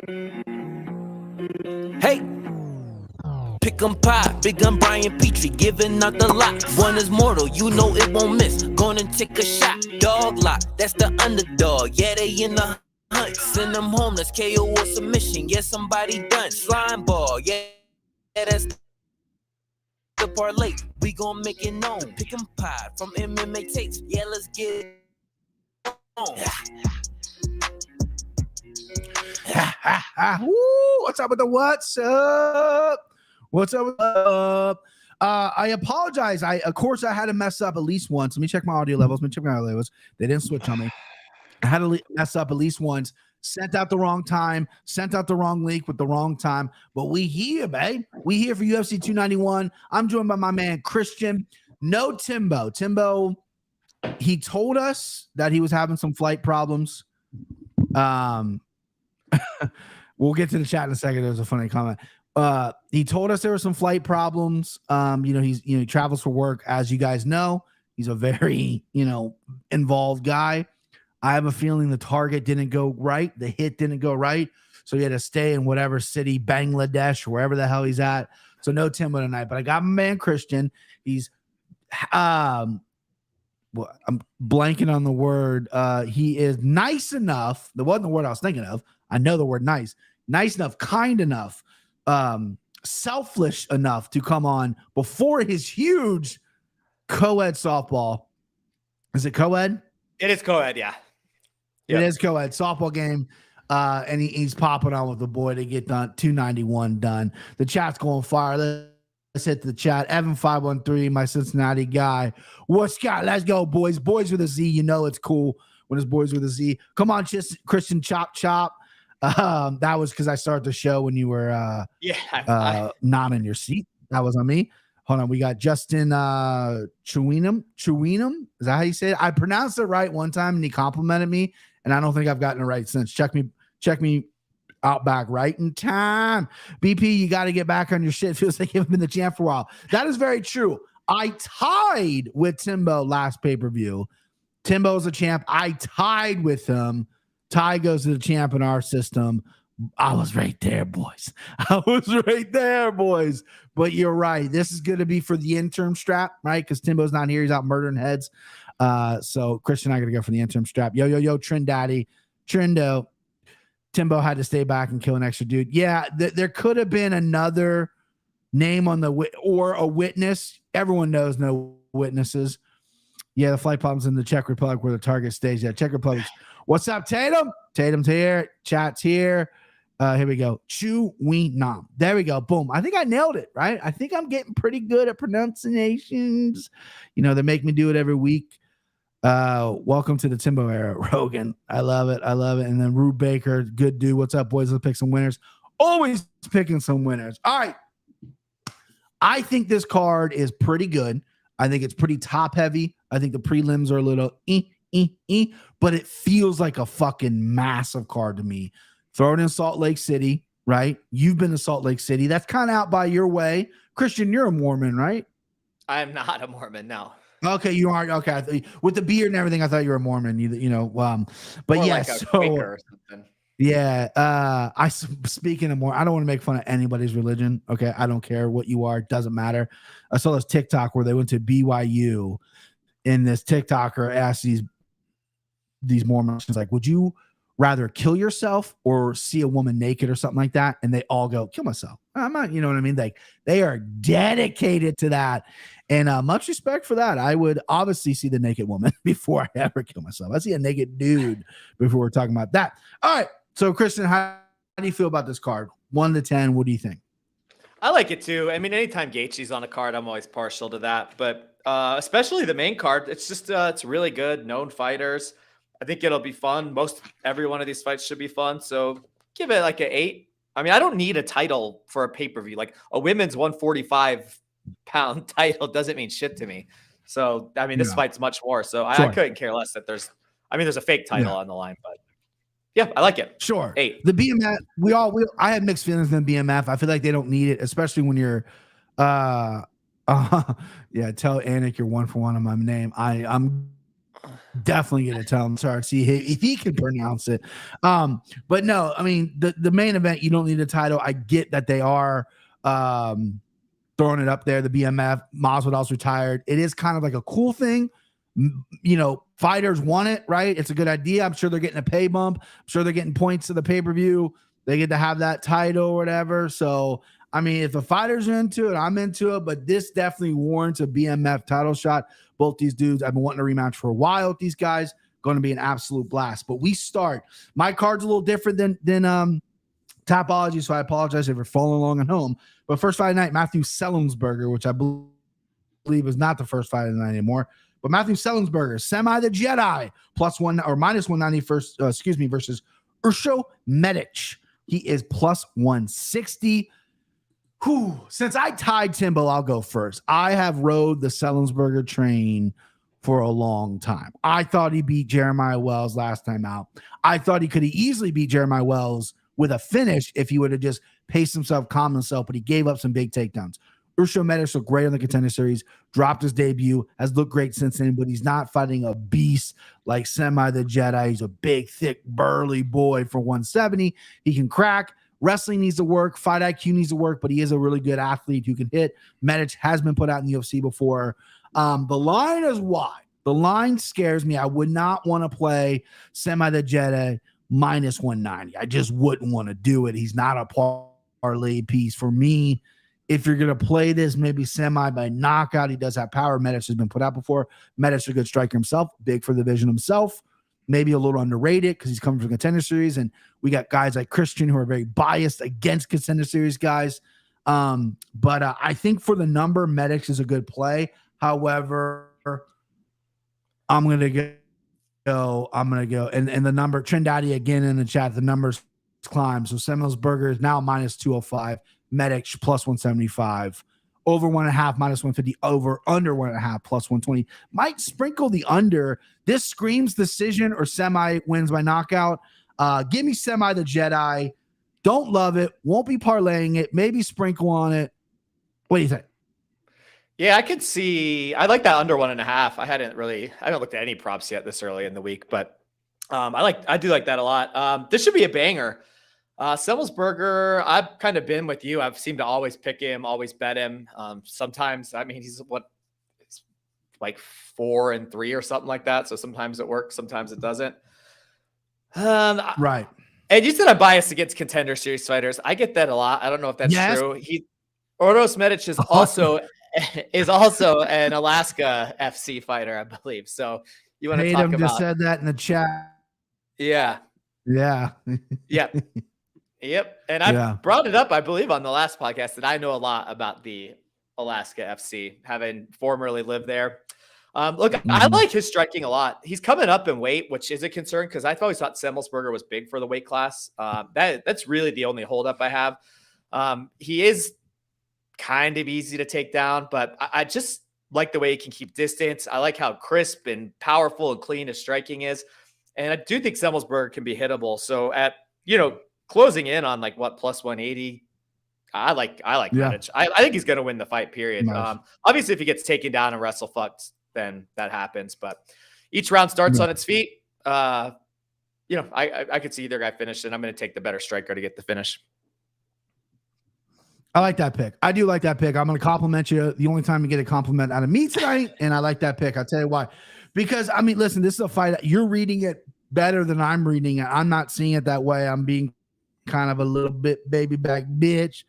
Hey, pick 'em pie, big gun Brian Petrie, giving out the lot. One is mortal, you know it won't miss. Going and take a shot, dog lot, that's the underdog. Yeah, they in the hunt, send them home, that's KO or submission. Yeah, somebody done, Slimeball, yeah, that's the parlay. We gon' make it known, pick 'em pie from MMA tapes. Yeah, let's get it on. Woo, what's up with the what's up? What's up? I apologize. Of course, I had to mess up at least once. Let me check my audio levels. They didn't switch on me. I had to mess up at least once. Sent out the wrong time. Sent out the wrong link with the wrong time. But we here, babe. We here for UFC 291. I'm joined by my man Christian. No Timbo. Timbo, he told us that he was having some flight problems. We'll get to the chat in a second. There was a funny comment. He told us there were some flight problems. He travels for work, as you guys know. He's a very, involved guy. I have a feeling the target didn't go right. The hit didn't go right. So he had to stay in whatever city, Bangladesh, or wherever the hell he's at. So no Timbo tonight. But I got my man Christian. He's I'm blanking on the word. He is nice enough. That wasn't the word I was thinking of. I know the word nice enough, kind enough, selfish enough to come on before his huge co-ed softball. Is it co-ed? It is co-ed, yeah. It is co-ed softball game. And he's popping on with the boy to get done 291 done. The chat's going fire. Let's hit the chat. Evan513, my Cincinnati guy. What's got? Let's go, boys. Boys with a Z. You know it's cool when it's boys with a Z. Come on, Christian Chop. That was because I started the show when you were not in your seat. That was on me. Hold on, we got Justin Chewinham. Is that how you say it? I pronounced it right one time and he complimented me, and I don't think I've gotten it right since. Check me out back right in time. BP, you got to get back on your shit. Feels like you haven't been the champ for a while. That is very true. I tied with Timbo last pay-per-view. Timbo's a champ. I tied with him. Ty goes to the champ in our system. I was right there, boys. But you're right. This is going to be for the interim strap, right? Because Timbo's not here. He's out murdering heads. So Christian and I got to go for the interim strap. Yo, Trend Daddy. Trendo. Timbo had to stay back and kill an extra dude. Yeah, there could have been another name on or a witness. Everyone knows no witnesses. Yeah, the flight problems in the Czech Republic where the target stays. Yeah, Czech Republic. What's up, Tatum? Tatum's here. Chat's here. Here we go. Chewinham. There we go. Boom. I think I nailed it, right? I think I'm getting pretty good at pronunciations. They make me do it every week. Welcome to the Timbo era, Rogan. I love it. And then Rube Baker, good dude. What's up, boys? Let's pick some winners. Always picking some winners. All right. I think this card is pretty good. I think it's pretty top heavy. I think the prelims are a little but it feels like a fucking massive card to me. Throw it in Salt Lake City, right? You've been to Salt Lake City. That's kind of out by your way. Christian, you're a Mormon, right? I am not a Mormon, no. Okay, you aren't. Okay, with the beard and everything, I thought you were a Mormon. But more yeah, like a Quaker or something. Yeah. Speaking of more, I don't want to make fun of anybody's religion. Okay, I don't care what you are. It doesn't matter. I saw this TikTok where they went to BYU, and this TikToker asked these Mormons, like, would you rather kill yourself or see a woman naked or something like that? And they all go, kill myself. I'm not, you know what I mean? Like, they are dedicated to that. And much respect for that. I would obviously see the naked woman before I ever kill myself. I see a naked dude before we're talking about that. All right. So, Christian, how do you feel about this card? 1 to 10, what do you think? I like it too. I mean, anytime Gaethje's on a card, I'm always partial to that. But especially the main card, it's just it's really good. Known fighters. I think it'll be fun. Every one of these fights should be fun. So give it like an 8. I mean, I don't need a title for a pay-per-view. Like a women's 145-pound title doesn't mean shit to me. So, I mean, this fight's much more. So I couldn't care less that there's a fake title on the line, but yeah, I like it. Sure. 8. The BMF, I have mixed feelings on BMF. I feel like they don't need it, especially when you're, tell Anik you're 1 for 1 on my name. I'm Definitely gonna tell him. Sorry, see if he can pronounce it. But no, I mean the main event, you don't need a title. I get that they are throwing it up there. The BMF, Masvidal's retired. It is kind of like a cool thing. You know, fighters want it, right? It's a good idea. I'm sure they're getting a pay bump. I'm sure they're getting points to the pay-per-view. They get to have that title or whatever. So, I mean, if the fighters are into it, I'm into it. But this definitely warrants a BMF title shot. Both these dudes, I've been wanting a rematch for a while with these guys. Going to be an absolute blast. But we start. My card's a little different than Tapology, so I apologize if you're following along at home. But first fight of the night, Matthew Semelsberger, which I believe is not the first fight of the night anymore. But Matthew Semelsberger, Semi the Jedi, +1 or -190 versus Ursho Medic. He is +160. Whew. Since I tied Timbo, I'll go first. I have rode the Semelsberger train for a long time. I thought he beat Jeremiah Wells last time out. I thought he could have easily beat Jeremiah Wells with a finish if he would have just paced himself, calmed himself, but he gave up some big takedowns. Ursho Medic looked great on the Contender Series, dropped his debut, has looked great since then, but he's not fighting a beast like Semi the Jedi. He's a big, thick, burly boy for 170. He can crack. Wrestling needs to work. Fight IQ needs to work, but he is a really good athlete who can hit. Medic has been put out in the UFC before. The line is wide. The line scares me. I would not want to play Semi the Jedi -190. I just wouldn't want to do it. He's not a parlay piece for me. If you're going to play this, maybe Semi by knockout. He does have power. Medic has been put out before. Medic's a good striker himself, big for the division himself. Maybe a little underrated because he's coming from Contender Series. And we got guys like Christian who are very biased against Contender Series guys. But I think for the number, Medic is a good play. However, I'm going to go. And the number, Trindaddy again in the chat, the numbers climb. So Semelsberger is now -205. Medic +175, over 1.5 -150, over under 1.5 +120. Might sprinkle the under. This screams decision or Semi wins by knockout. Give me Semi the Jedi. Don't love it. Won't be parlaying it. Maybe sprinkle on it. What do you think? Yeah, I could see. I like that under 1.5. I haven't looked at any props yet this early in the week, but I do like that a lot. This should be a banger. Semelsberger, I've kind of been with you. I've seemed to always pick him, always bet him. Sometimes, I mean, he's like 4-3 or something like that. So sometimes it works, sometimes it doesn't. Right. And you said I'm biased against Contender Series fighters. I get that a lot. I don't know if that's true. Ursho Medic is also an Alaska FC fighter, I believe. So you want to talk about? Just said that in the chat. Yeah. Yeah. Yep. And I brought it up, I believe, on the last podcast that I know a lot about the Alaska FC, having formerly lived there. Look, I like his striking a lot. He's coming up in weight, which is a concern because I've always thought Semelsberger was big for the weight class. That's really the only holdup I have. He is kind of easy to take down, but I just like the way he can keep distance. I like how crisp and powerful and clean his striking is. And I do think Semelsberger can be hittable. So at, closing in on like what, +180, I like Medic. I think he's going to win the fight, period. Nice. Obviously, if he gets taken down and wrestle fucked, then that happens. But each round starts on its feet. I could see either guy finish, and I'm going to take the better striker to get the finish. I like that pick. I do like that pick. I'm going to compliment you. The only time you get a compliment out of me tonight, and I like that pick. I'll tell you why. Because, I mean, listen, this is a fight. You're reading it better than I'm reading it. I'm not seeing it that way. I'm being kind of a little bit baby back bitch.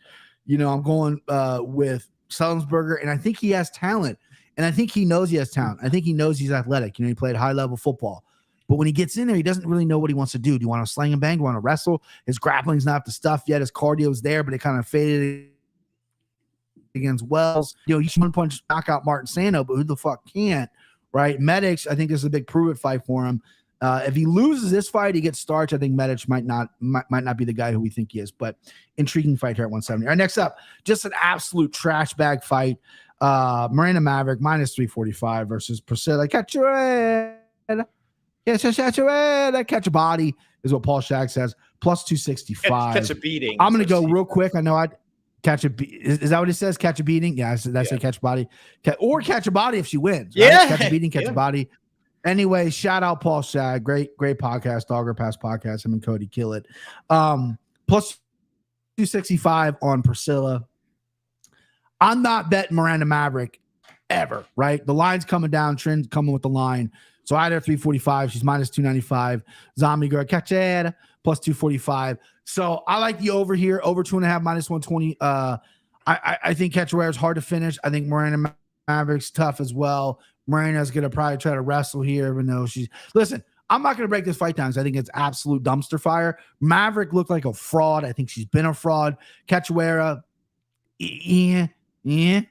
I'm going with Semelsberger, and I think he has talent. And I think he knows he has talent. I think he knows he's athletic. He played high-level football. But when he gets in there, he doesn't really know what he wants to do. Do you want to slang and bang? Do you want to wrestle? His grappling's not the stuff yet. His cardio's there, but it kind of faded against Wells. You should one-punch knockout Martin Sano, but who the fuck can't, right? Medic, I think this is a big prove-it fight for him. If he loses this fight, he gets starched. I think Medic might not be the guy who we think he is, but intriguing fight here at 170. All right, next up, just an absolute trash bag fight. Miranda Maverick -345 versus Priscilla Cachoeira. Catch a body is what Paul Shag says. +265. Catch a beating. I'm going to go real quick. I know I'd catch a is that what it says? Catch a beating? Yeah, that's a catch body. Or catch a body if she wins. Right? Yeah. Catch a beating, catch a body. Anyway, shout out Paul Shad. Great podcast, Dogger Pass podcast. Him and Cody kill it. Plus 265 on Priscilla. I'm not betting Miranda Maverick ever, right? The line's coming down, trend coming with the line. So I had her 345. She's minus 295. Zombie girl, Cachoeira, plus 245. So I like the over here, over 2.5, minus 120. I think Cachoeira is hard to finish. I think Miranda Maverick's tough as well. Miranda's going to probably try to wrestle here, even though listen, I'm not going to break this fight down because I think it's absolute dumpster fire. Maverick looked like a fraud. I think she's been a fraud. Cachoeira,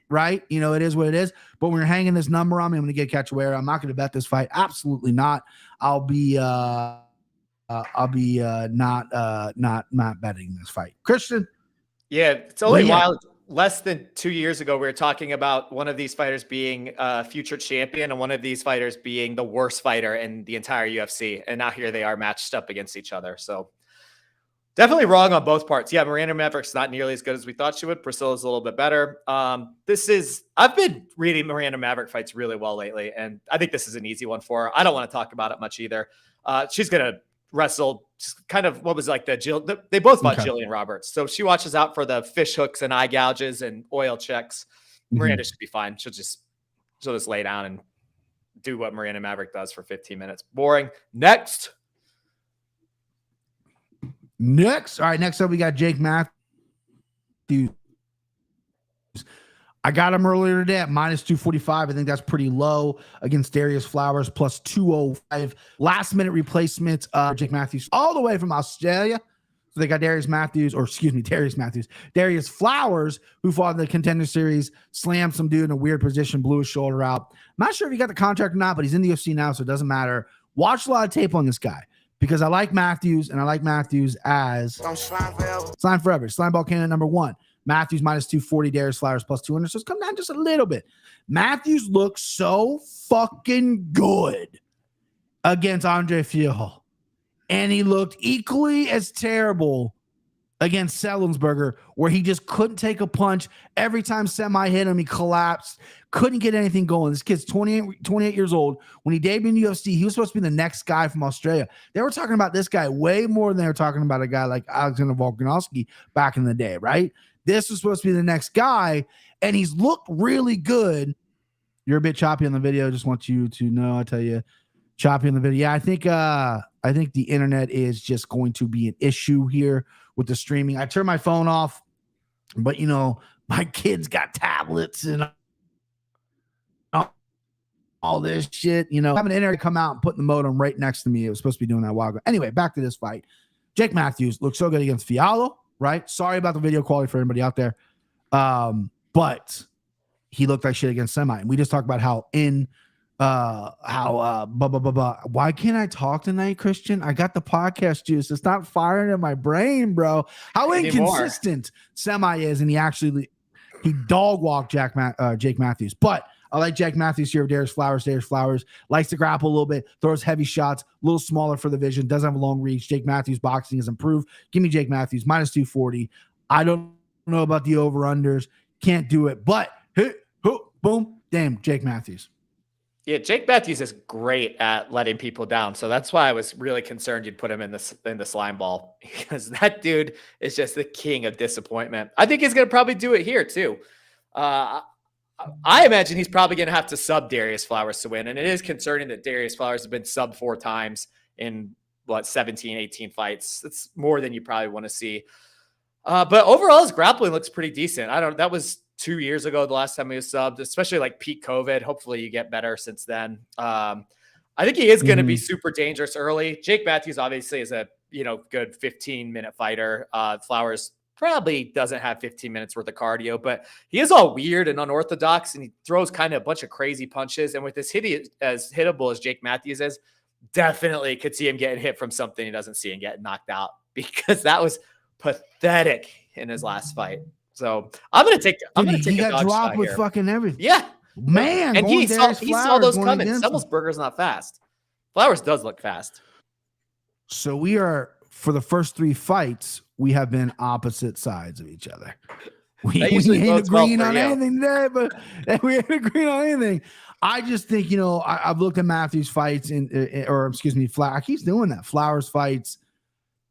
right? You know, it is what it is. But when you're hanging this number on me, I'm going to get Cachoeira. I'm not going to bet this fight. Absolutely not. I'll be not betting this fight. Christian? Yeah, it's only wild. Less than 2 years ago, we were talking about one of these fighters being a future champion and one of these fighters being the worst fighter in the entire UFC. And now here they are matched up against each other. So definitely wrong on both parts. Yeah, Miranda Maverick's not nearly as good as we thought she would. Priscilla's a little bit better. I've been reading Miranda Maverick fights really well lately, and I think this is an easy one for her. I don't want to talk about it much either. She's going to wrestle just kind of what was like they both fought Jillian Roberts. So she watches out for the fish hooks and eye gouges and oil checks. Miranda should be fine. She'll just lay down and do what Miranda Maverick does for 15 minutes. Boring. Next. All right. Next up, we got Jake Matthews. I got him earlier today at minus 245. I think that's pretty low against Darius Flowers, plus 205. Last minute replacements. Jake Matthews all the way from Australia. So they got Darius Matthews, Darius Flowers, who fought in the Contender Series, slammed some dude in a weird position, blew his shoulder out. I'm not sure if he got the contract or not, but he's in the UFC now, so it doesn't matter. Watch a lot of tape on this guy because I like Matthews, and I like Matthews as Slime Forever. Slimeball candidate number 1. Matthews minus 240, Darius Flowers plus 200. So it's come down just a little bit. Matthews looks so fucking good against Andre Fialho. And he looked equally as terrible against Semelsberger, where he just couldn't take a punch. Every time Semi hit him, he collapsed. Couldn't get anything going. This kid's 28 years old. When he debuted in the UFC, he was supposed to be the next guy from Australia. They were talking about this guy way more than they were talking about a guy like Alexander Volkanovski back in the day, right? This was supposed to be the next guy, and he's looked really good. You're a bit choppy on the video. Just want you to know. I tell you, choppy on the video. Yeah, I think the internet is just going to be an issue here with the streaming. I turned my phone off, but you know, my kids got tablets and all this shit. You know, having an internet come out and putting the modem right next to me. It was supposed to be doing that a while ago. Anyway, back to this fight. Jake Matthews looked so good against Fialho. Right? Sorry about the video quality for anybody out there. But he looked like shit against Semi. And we just talked about why can't I talk tonight, Christian? I got the podcast juice. It's not firing in my brain, bro. How inconsistent Semi is. And he dog walked Jake Matthews. But I like Jake Matthews here of Darius Flowers. Darius Flowers likes to grapple a little bit, throws heavy shots, a little smaller for the vision, doesn't have a long reach. Jake Matthews' boxing has improved. Give me Jake Matthews, minus 240. I don't know about the over-unders. Can't do it. But, boom, damn, Jake Matthews. Yeah, Jake Matthews is great at letting people down. So that's why I was really concerned you'd put him in the slime ball, because that dude is just the king of disappointment. I think he's going to probably do it here, too. I imagine he's probably going to have to sub Darius Flowers to win. And it is concerning that Darius Flowers has been subbed 4 times in 17, 18 fights. It's more than you probably want to see. But overall, his grappling looks pretty decent. That was 2 years ago, the last time he was subbed, especially like peak COVID. Hopefully you get better since then. I think he is going to be super dangerous early. Jake Matthews obviously is a, good 15-minute fighter. Flowers probably doesn't have 15 minutes worth of cardio, but he is all weird and unorthodox, and he throws kind of a bunch of crazy punches. And with as hittable as Jake Matthews is, definitely could see him getting hit from something he doesn't see and getting knocked out, because that was pathetic in his last fight. So I'm going to take he got dropped with here. Fucking everything. Yeah, man. And he saw those coming. Semelsberger's not fast. Flowers does look fast. So we are, for the first 3 fights, we have been opposite sides of each other. We usually ain't bodes well agreeing for on you. anything today, but we ain't agreeing on anything. I just think, I've looked at Matthews fights I keep doing that. Flowers fights.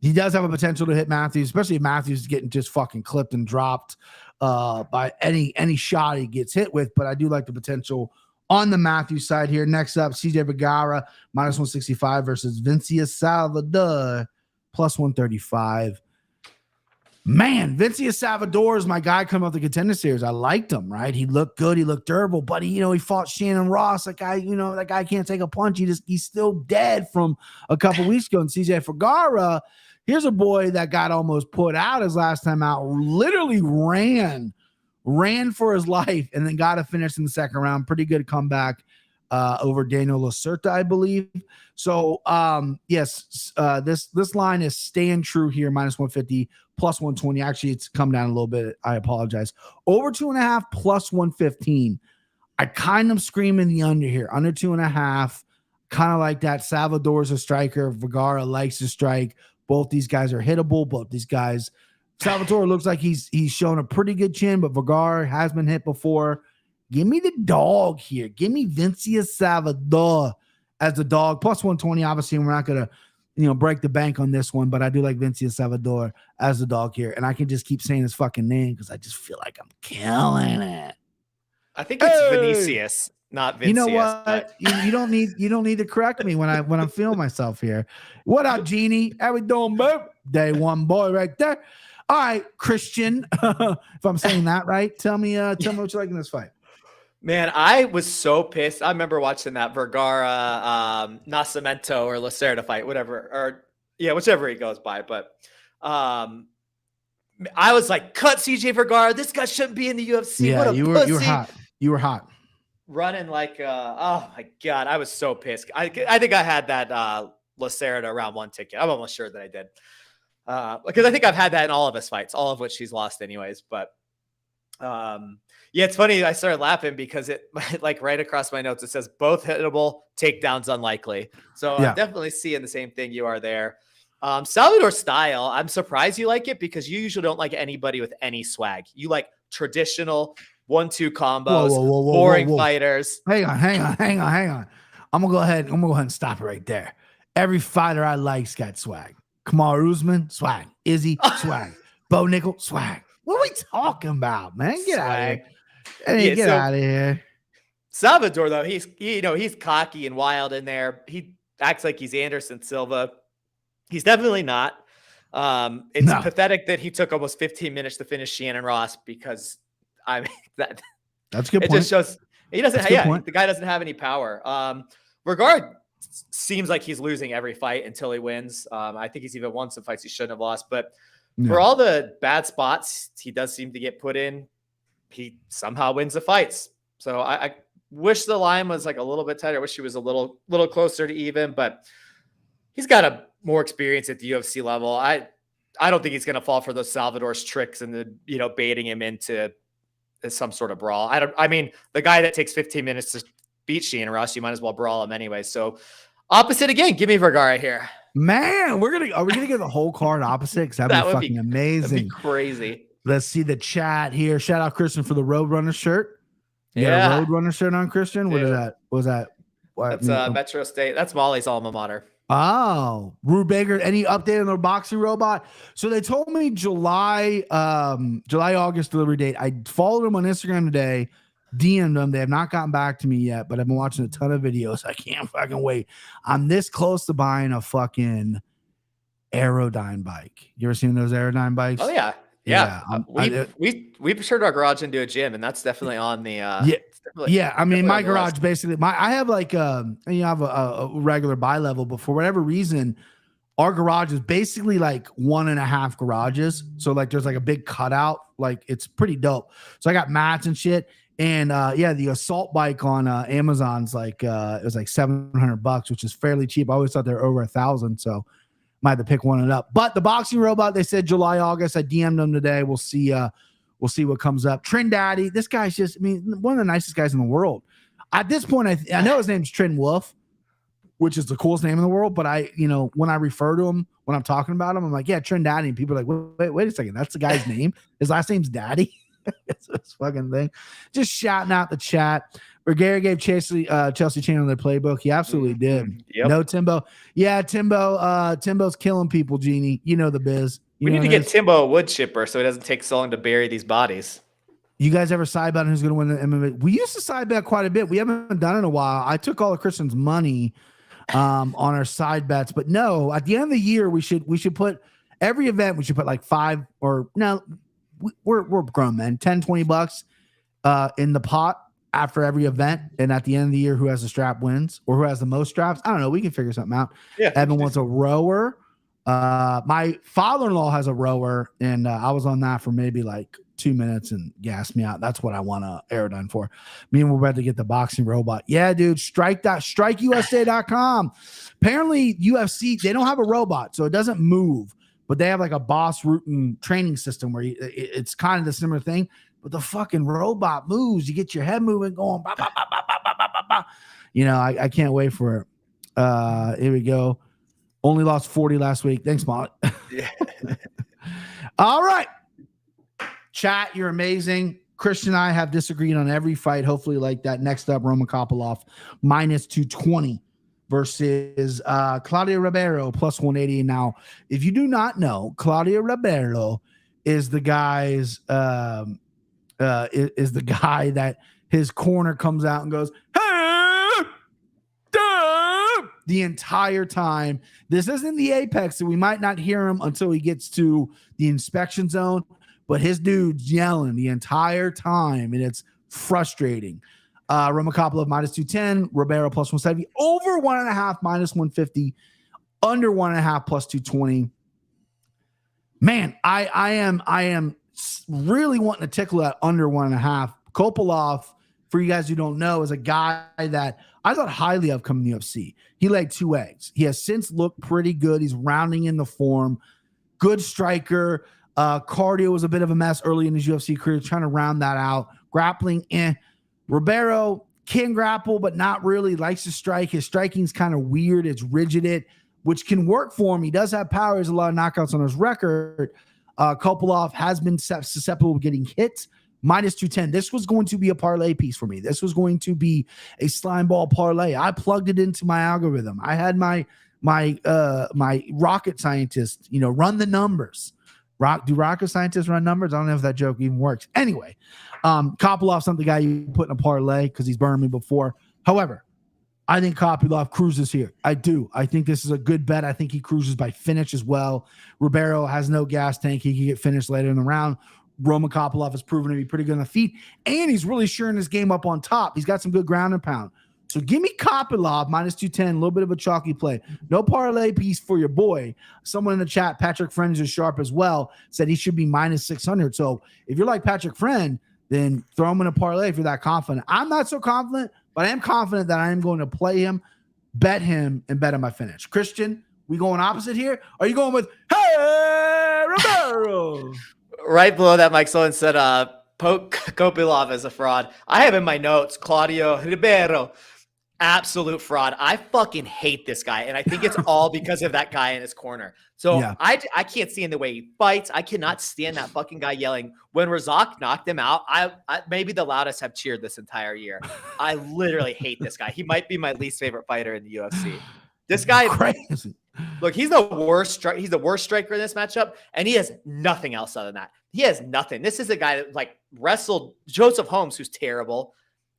He does have a potential to hit Matthews, especially if Matthews is getting just fucking clipped and dropped by any shot he gets hit with. But I do like the potential on the Matthews side here. Next up, CJ Vergara, -165 versus Vincia Salvador, +135. Man, Vincia Salvador is my guy coming off the Contender Series. I liked him, right? He looked good. He looked durable, but he fought Shannon Ross. That guy can't take a punch. He's still dead from a couple weeks ago. And CJ Vergara, here's a boy that got almost put out his last time out, literally ran for his life, and then got to finish in the second round. Pretty good comeback over Daniel Lacerda, I believe. So, yes, this line is staying true here, -150, +120. Actually, it's come down a little bit. I apologize. Over 2.5, +115. I kind of screaming the under here. Under 2.5, kind of like that. Salvador's a striker. Vergara likes to strike. Both these guys are hittable. Both these guys, Salvador looks like he's shown a pretty good chin, but Vergara has been hit before. Give me the dog here. Give me Vincia Salvador as the dog. +120. Obviously, we're not gonna, break the bank on this one, but I do like Vincia Salvador as the dog here, and I can just keep saying his fucking name because I just feel like I'm killing it. I think it's Vinicius, not Vincius. You know what? You don't need to correct me when I'm feeling myself here. What up, Jeannie? How we doing, boo? Day one boy right there. All right, Christian. If I'm saying that right, tell me what you like in this fight. Man, I was so pissed. I remember watching that Vergara, Nascimento or Lacerda fight, whichever he goes by. But I was like, cut CJ Vergara. This guy shouldn't be in the UFC. Yeah, what a you were hot. You were hot. Running like, oh my God, I was so pissed. I think I had that Lacerda round 1 ticket. I'm almost sure that I did. Because I think I've had that in all of his fights, all of which he's lost anyways. But yeah, it's funny. I started laughing because it like right across my notes, it says both hittable, takedowns unlikely. So yeah. I'm definitely seeing the same thing you are there. Salvador style, I'm surprised you like it because you usually don't like anybody with any swag. You like traditional 1-2 combos, boring fighters. Hang on. I'm gonna go ahead and stop it right there. Every fighter I like's got swag. Kamaru Usman, swag. Izzy, swag. Bo Nickel, swag. What are we talking about, man? Get out of here. Hey, get out of here. Salvador, though, he's cocky and wild in there. He acts like he's Anderson Silva. He's definitely not. It's pathetic that he took almost 15 minutes to finish Shannon Ross because that's a good point. It just shows he doesn't. The guy doesn't have any power. Vergara seems like he's losing every fight until he wins. I think he's even won some fights he shouldn't have lost, but for all the bad spots he does seem to get put in, he somehow wins the fights. So I wish the line was like a little bit tighter. I wish he was a little closer to even, but he's got a more experience at the UFC level. I don't think he's going to fall for those Salvador's tricks and the baiting him into some sort of brawl. I mean, the guy that takes 15 minutes to beat Shannon Ross, you might as well brawl him anyway. So opposite again, give me Vergara here. Man, are we gonna get the whole card opposite? Because that'd be fucking amazing. That'd be crazy. Let's see the chat here. Shout out Christian for the Roadrunner shirt. You got a Roadrunner shirt on, Christian? What is that? What was that? That's Metro State. That's Molly's alma mater. Oh, Rube Baker. Any update on the boxing robot? So they told me July, August delivery date. I followed them on Instagram today, DM'd them. They have not gotten back to me yet, but I've been watching a ton of videos. I can't fucking wait. I'm this close to buying a fucking Aerodyne bike. You ever seen those Aerodyne bikes? Oh yeah. Yeah. We've turned our garage into a gym, and that's definitely on the I mean, my garage basically I have like have a regular bi-level, but for whatever reason, our garage is basically like 1.5 garages. So like there's like a big cutout, like it's pretty dope. So I got mats and shit. And the assault bike on Amazon's like it was like $700, which is fairly cheap. I always thought they were over 1,000, so might have to pick one up. But the boxing robot, they said July, August. I DM'd them today. We'll see what comes up. Trend Daddy, this guy's just, one of the nicest guys in the world. At this point, I know his name's Trend Wolf, which is the coolest name in the world. But when I refer to him, when I'm talking about him, I'm like, yeah, Trend Daddy. And people are like, wait a second, that's the guy's name. His last name's Daddy. It's this fucking thing. Just shouting out the chat. Vergara gave Chelsea Chandler their playbook. He absolutely did. Yep. No Timbo. Yeah, Timbo's killing people, Genie. You know the biz. We need to get Timbo a wood chipper so it doesn't take so long to bury these bodies. You guys ever side bet on who's going to win the MMA? We used to side bet quite a bit. We haven't done it in a while. I took all of Christian's money on our side bets, but no, at the end of the year, we should put every event. We should put like $5 or no, we're grown men, $10-20 in the pot after every event. And at the end of the year, who has the strap wins or who has the most straps. I don't know. We can figure something out. Yeah. Evan wants a rower. My father-in-law has a rower, and I was on that for maybe like 2 minutes and gassed me out. That's what I want to Aerodyne for. Me and we're about to get the boxing robot. Yeah, dude, strikeusa.com. Apparently UFC, they don't have a robot, so it doesn't move, but they have like a boss routing training system where it's kind of the similar thing, but the fucking robot moves. You get your head moving going. Bah, bah, bah, bah, bah, bah, bah, bah. You know, I can't wait for it. Here we go. Only lost 40 last week. Thanks, Molly. Yeah. All right. Chat, you're amazing. Christian and I have disagreed on every fight. Hopefully like that. Next up, Roman Kopilov, -220 versus Claudio Ribeiro, +180. Now, if you do not know, Claudio Ribeiro is the guy's is the guy that his corner comes out and goes, hey, the entire time. This isn't the apex, so we might not hear him until he gets to the inspection zone. But his dude's yelling the entire time, and it's frustrating. Roman Kopilov -210, Ribeiro +170, over 1.5 -150, under 1.5 +220. Man, I am really wanting to tickle that under 1.5. Kopilov, for you guys who don't know, is a guy that I thought highly of coming to the UFC. He laid 2 eggs. He has since looked pretty good. He's rounding in the form. Good striker. Cardio was a bit of a mess early in his UFC career, trying to round that out. Grappling, Ribeiro can grapple, but not really. Likes to strike. His striking's kind of weird. It's rigid, which can work for him. He does have power. He has a lot of knockouts on his record. Kopilov has been susceptible to getting hit. -210. This was going to be a parlay piece for me. This was going to be a Slimeball parlay. I plugged it into my algorithm. I had my rocket scientist, run the numbers. Do rocket scientists run numbers? I don't know if that joke even works. Anyway, Kopilov's not the guy you put in a parlay because he's burned me before. However, I think Kopilov cruises here. I do. I think this is a good bet. I think he cruises by finish as well. Ribeiro has no gas tank. He can get finished later in the round. Roman Kopilov has proven to be pretty good on the feet, and he's really shoring his game up on top. He's got some good ground and pound. So give me Kopilov -210, a little bit of a chalky play. No parlay piece for your boy. Someone in the chat, Patrick Friend is sharp as well, said he should be -600. So if you're like Patrick Friend, then throw him in a parlay if you're that confident. I'm not so confident, but I am confident that I am going to play him, bet him, and bet him my finish. Christian, we going opposite here? Are you going with, hey, Ribeiro? Right below that, Mike Sloan said, Kopilov is a fraud. I have in my notes, Claudio Ribeiro. Absolute fraud. I fucking hate this guy, and I think it's all because of that guy in his corner. So yeah. I can't stand the way he fights. I cannot stand that fucking guy yelling. When Razak knocked him out, I maybe the loudest have cheered this entire year. I literally hate this guy. He might be my least favorite fighter in the UFC. This guy, crazy. Look, he's the worst. He's the worst striker in this matchup, and he has nothing else other than that. He has nothing. This is a guy that wrestled Joseph Holmes, who's terrible.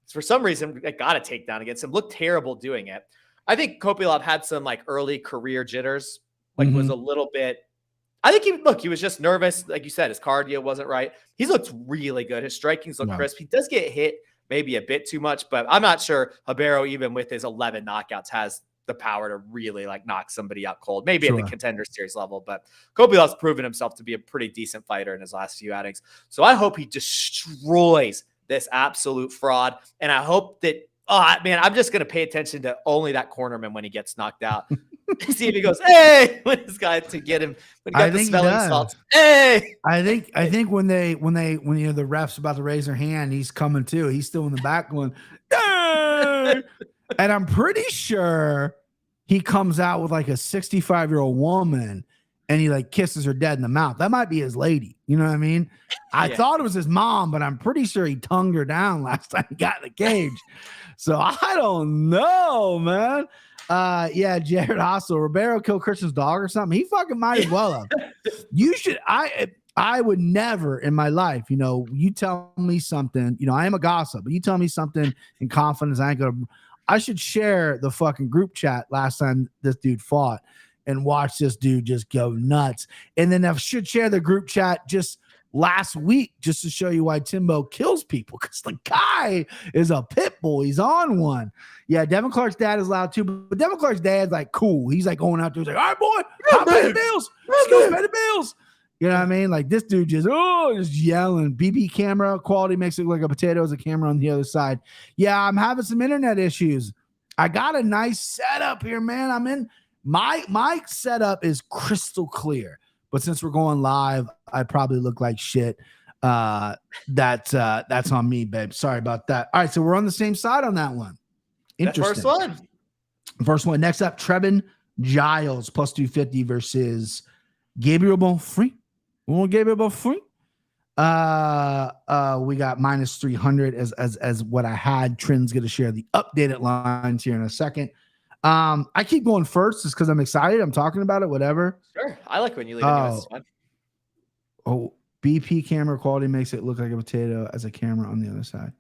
For some reason, I got a takedown against him. Looked terrible doing it. I think Kopilov had some early career jitters. Was a little bit. I think he was just nervous. Like you said, his cardio wasn't right. He's looked really good. His strikings look crisp. He does get hit maybe a bit too much, but I'm not sure Ribeiro, even with his 11 knockouts, has the power to really knock somebody out cold. Maybe at the Contender Series level, but Kopilov's proven himself to be a pretty decent fighter in his last few outings. So I hope he destroys this absolute fraud. And I hope that, I'm just going to pay attention to only that cornerman when he gets knocked out. See if he goes, hey, when this guy to get him, when he got the smelling salts. Hey, I think when the ref's about to raise their hand, he's coming too. He's still in the back going, hey! And I'm pretty sure he comes out with a 65-year-old woman and he like kisses her dead in the mouth. That might be his lady. You know what I mean? I thought it was his mom, but I'm pretty sure he tongued her down last time he got in the cage. So I don't know, man. Yeah, Jared Hostel. Ribeiro killed Christian's dog or something. He fucking might as well have. You should. I would never in my life, you tell me something, I am a gossip, but you tell me something in confidence, I should share the fucking group chat last time this dude fought and watch this dude just go nuts. And then I should share the group chat just last week just to show you why Timbo kills people, because the guy is a pit bull. He's on one. Yeah, Devin Clark's dad is loud too, but Devin Clark's dad's like cool. He's like going out there, he's like, all right, boy, I'll pay the bills. Let's go pay the bills. You know what I mean? Like this dude just yelling. BB camera quality makes it look like a potato. As a camera on the other side. Yeah, I'm having some internet issues. I got a nice setup here, man. I'm in my setup is crystal clear, but since we're going live, I probably look like shit. That's on me, babe. Sorry about that. All right, so we're on the same side on that one. Interesting. First one. Next up, Trevin Giles plus 250 versus Gabriel Bonfim. Gabriel Bonfim. We got minus 300 as what I had. Trent's going to share the updated lines here in a second. I keep going first just because I'm excited. I'm talking about it, whatever. Sure. I like when you lead in. BP camera quality makes it look like a potato as a camera on the other side.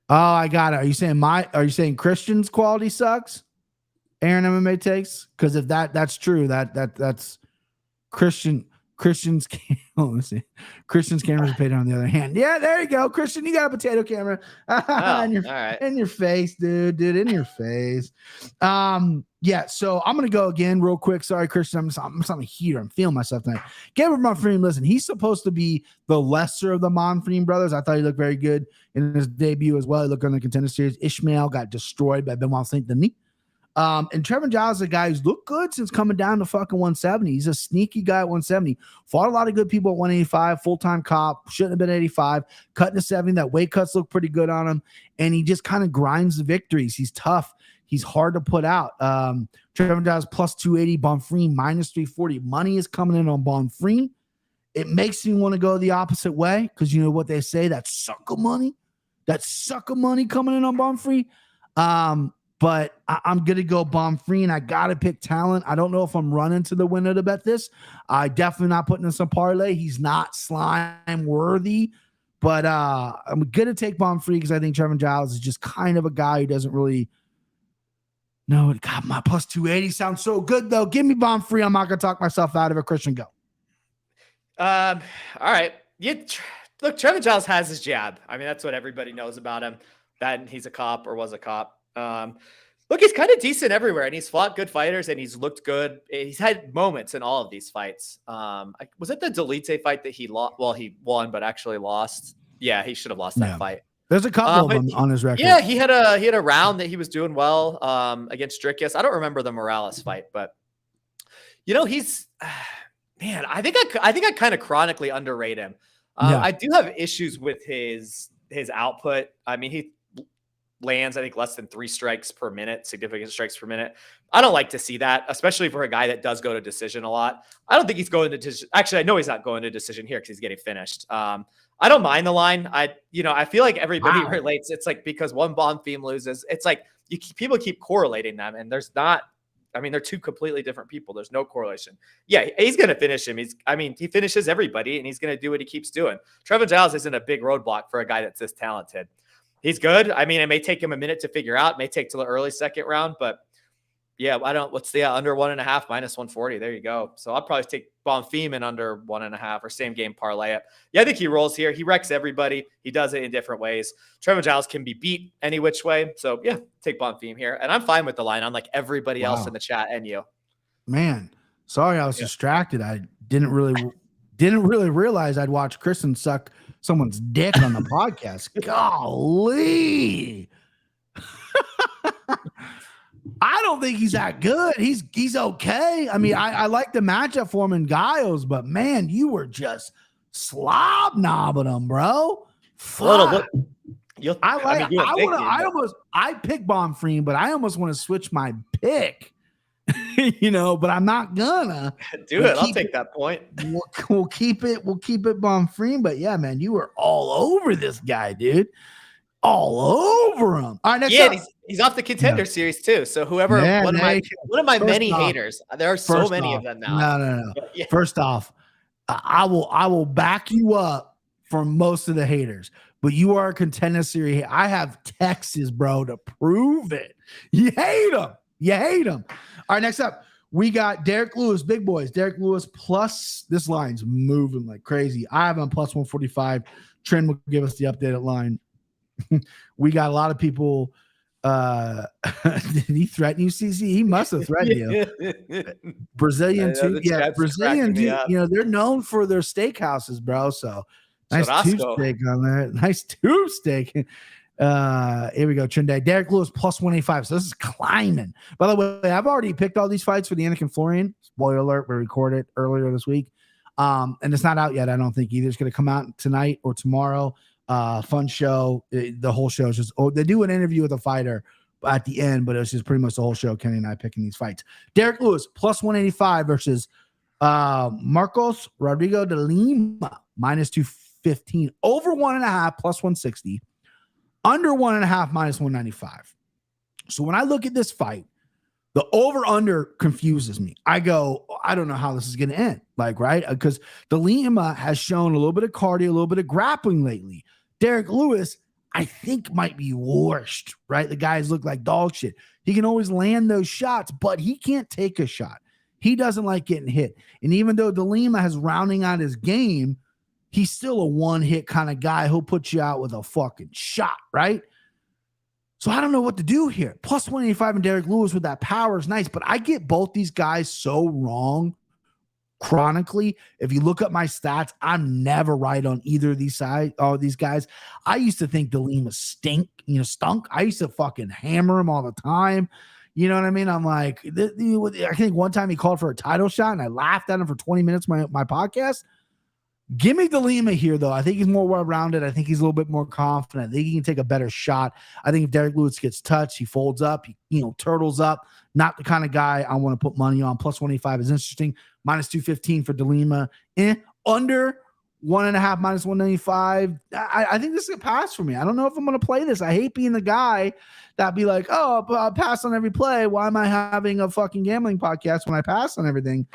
Oh, I got it. Are you saying Christian's quality sucks? Aaron MMA takes? Because if that's true, that's Christian's let's see. Christian's camera's a potato on the other hand. Yeah, there you go. Christian, you got a potato camera. In your face, dude, in your face. Yeah, so I'm gonna go again real quick. Sorry, Christian. I'm on a heater. I'm feeling myself tonight. Gabriel Bonfim, listen, he's supposed to be the lesser of the Bonfim brothers. I thought he looked very good in his debut as well. He looked on the Contender Series. Ishmael got destroyed by Benoit Saint-Denis. And Trevin Giles is a guy who's looked good since coming down to fucking 170. He's a sneaky guy at 170. Fought a lot of good people at 185, full-time cop, shouldn't have been 85, cut to 70. That weight cuts look pretty good on him. And he just kind of grinds the victories. He's tough. He's hard to put out. Trevin Giles plus 280, Bonfim minus 340. Money is coming in on Bonfim. It makes me want to go the opposite way because you know what they say, that sucker money coming in on Bonfim. But I'm going to go Bonfim. I got to pick talent. I don't know if I'm running to the winner to bet this. I definitely not putting in some parlay. He's not slime worthy. But I'm going to take Bonfim because I think Trevin Giles is just kind of a guy who doesn't really know. God, my plus 280 sounds so good, though. Give me Bonfim. I'm not going to talk myself out of it. Christian, go. All right. Look, Trevin Giles has his jab. I mean, that's what everybody knows about him. That he's a cop or was a cop. Look, he's kind of decent everywhere, and he's fought good fighters, and he's looked good. He's had moments in all of these fights. Was it the Delite fight that he lost? Well, he won, but actually lost. Yeah, he should have lost that fight. There's a couple of them on his record. Yeah, he had a round that he was doing well against Dricus. I don't remember the Morales fight, but he's man. I think I kind of chronically underrate him. I do have issues with his output. I mean, he lands, I think, less than 3 strikes per minute, significant strikes per minute. I don't like to see that, especially for a guy that does go to decision a lot. I don't think he's going to decision. Actually, I know he's not going to decision here because he's getting finished. I don't mind the line. I feel like everybody relates. It's like because one Bonfim loses, it's like people keep correlating them, and there's not. I mean, they're two completely different people. There's no correlation. Yeah, he's going to finish him. He finishes everybody, and he's going to do what he keeps doing. Trevin Giles isn't a big roadblock for a guy that's this talented. He's good. I mean, it may take him a minute to figure out. It may take till the early second round, but yeah, what's the under 1.5 minus 140? There you go. So I'll probably take Bonfim in under 1.5 or same game parlay it. Yeah, I think he rolls here. He wrecks everybody. He does it in different ways. Trevin Giles can be beat any which way. So yeah, take Bonfim here. And I'm fine with the line, unlike everybody else in the chat and you. Man, sorry I was distracted. I didn't really realize I'd watch Kristen suck someone's dick on the podcast. Golly. I don't think he's that good. He's okay. I mean, I like the matchup for him in Giles, but man, you were just slob knobbing him, bro. Fuck. I pick Bonfim, but I almost want to switch my pick but I'm not gonna do it. I'll take that point. We'll keep it Bonfim. But yeah, man, you were all over this guy, dude. All over him. All right, next up. He's off the contender series too. So whoever, one of my many haters, there are so many of them now. No. Yeah. First off, I will back you up for most of the haters, but you are a contender series. I have Texas, bro, to prove it. You hate him. All right, next up, we got Derek Lewis, big boys. Derek Lewis plus, this line's moving like crazy. I have him plus 145. Trend will give us the updated line. We got a lot of people. Did he threaten you, CC? He must have threatened you. Brazilian too. Yeah, Brazilian too. They're known for their steakhouses, bro. So nice tube steak on there. Nice tube steak. Here we go. Trend. Derek Lewis plus 185. So this is climbing. By the way, I've already picked all these fights for the Anakin Florian. Spoiler alert, we recorded earlier this week. And it's not out yet, I don't think either. It's gonna come out tonight or tomorrow. Fun show. The whole show is just they do an interview with a fighter at the end, but it's just pretty much the whole show. Kenny and I picking these fights. Derek Lewis plus 185 versus Marcos Rodrigo de Lima minus 215, over 1.5 plus 160, under 1.5 minus 195. So when I look at this fight, the over-under confuses me. I go, I don't know how this is going to end. Right? Because the Lima has shown a little bit of cardio, a little bit of grappling lately. Derek Lewis, I think, might be worst, right? The guys look like dog shit. He can always land those shots, but he can't take a shot. He doesn't like getting hit. And even though De Lima has rounding out his game, he's still a one-hit kind of guy. He'll put you out with a fucking shot, right? So I don't know what to do here. Plus 185 and Derek Lewis with that power is nice, but I get both these guys so wrong chronically. If you look up my stats, I'm never right on either of these guys. I used to think De Lima stunk. I used to fucking hammer him all the time. You know what I mean? I'm like, I think one time he called for a title shot and I laughed at him for 20 minutes, my podcast. Give me De Lima here, though. I think he's more well-rounded. I think he's a little bit more confident. I think he can take a better shot. I think if Derek Lewis gets touched, he folds up, he turtles up. Not the kind of guy I want to put money on. Plus 185 is interesting. Minus 215 for De Lima. Under 1.5 minus 195. I think this is a pass for me. I don't know if I'm going to play this. I hate being the guy that be like, oh, I'll pass on every play. Why am I having a fucking gambling podcast when I pass on everything?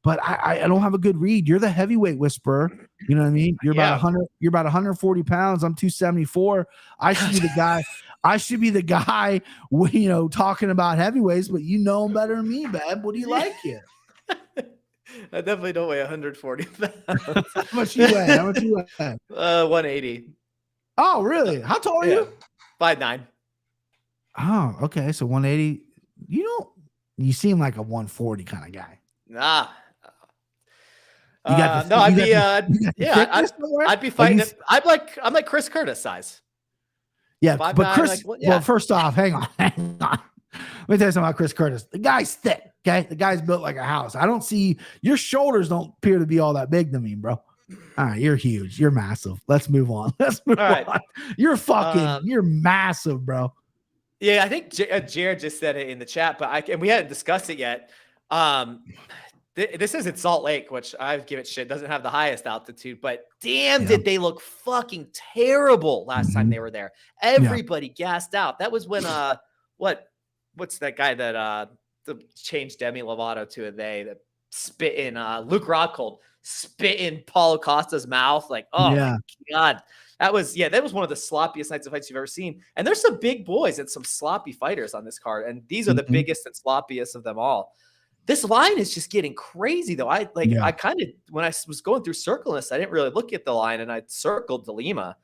But I don't have a good read. You're the heavyweight whisperer. You know what I mean? You're about 100. You're about 140 pounds. I'm 274. I should be the guy. I should be the guy, talking about heavyweights. But you know him better than me, Bab. What do you like here? I definitely don't weigh 140 pounds. How much you weigh? 180. Oh, really? How tall are you? 5'9". Oh, okay. So 180. You seem like a 140 kind of guy. Nah. I'd be fighting. I'm like Chris Curtis size. Yeah, 5'9", but Chris. Well, first off, hang on. Let me tell you something about Chris Curtis. The guy's thick. Okay, the guy's built like a house. I don't see your shoulders don't appear to be all that big to me, bro. All right, you're huge. You're massive. Let's move on. On. You're massive, bro. Yeah, I think Jared just said it in the chat, but we hadn't discussed it yet. This is in Salt Lake, which I give it shit. Doesn't have the highest altitude, but damn, did they look fucking terrible last time they were there? Everybody gassed out. That was when what's that guy that changed Demi Lovato to a they that spit in Luke Rockhold spit in Paulo Costa's mouth? Like, my God. That was one of the sloppiest nights of fights you've ever seen. And there's some big boys and some sloppy fighters on this card, and these are the biggest and sloppiest of them all. This line is just getting crazy, though. I kind of, when I was going through circling this, I didn't really look at the line, and I circled De Lima.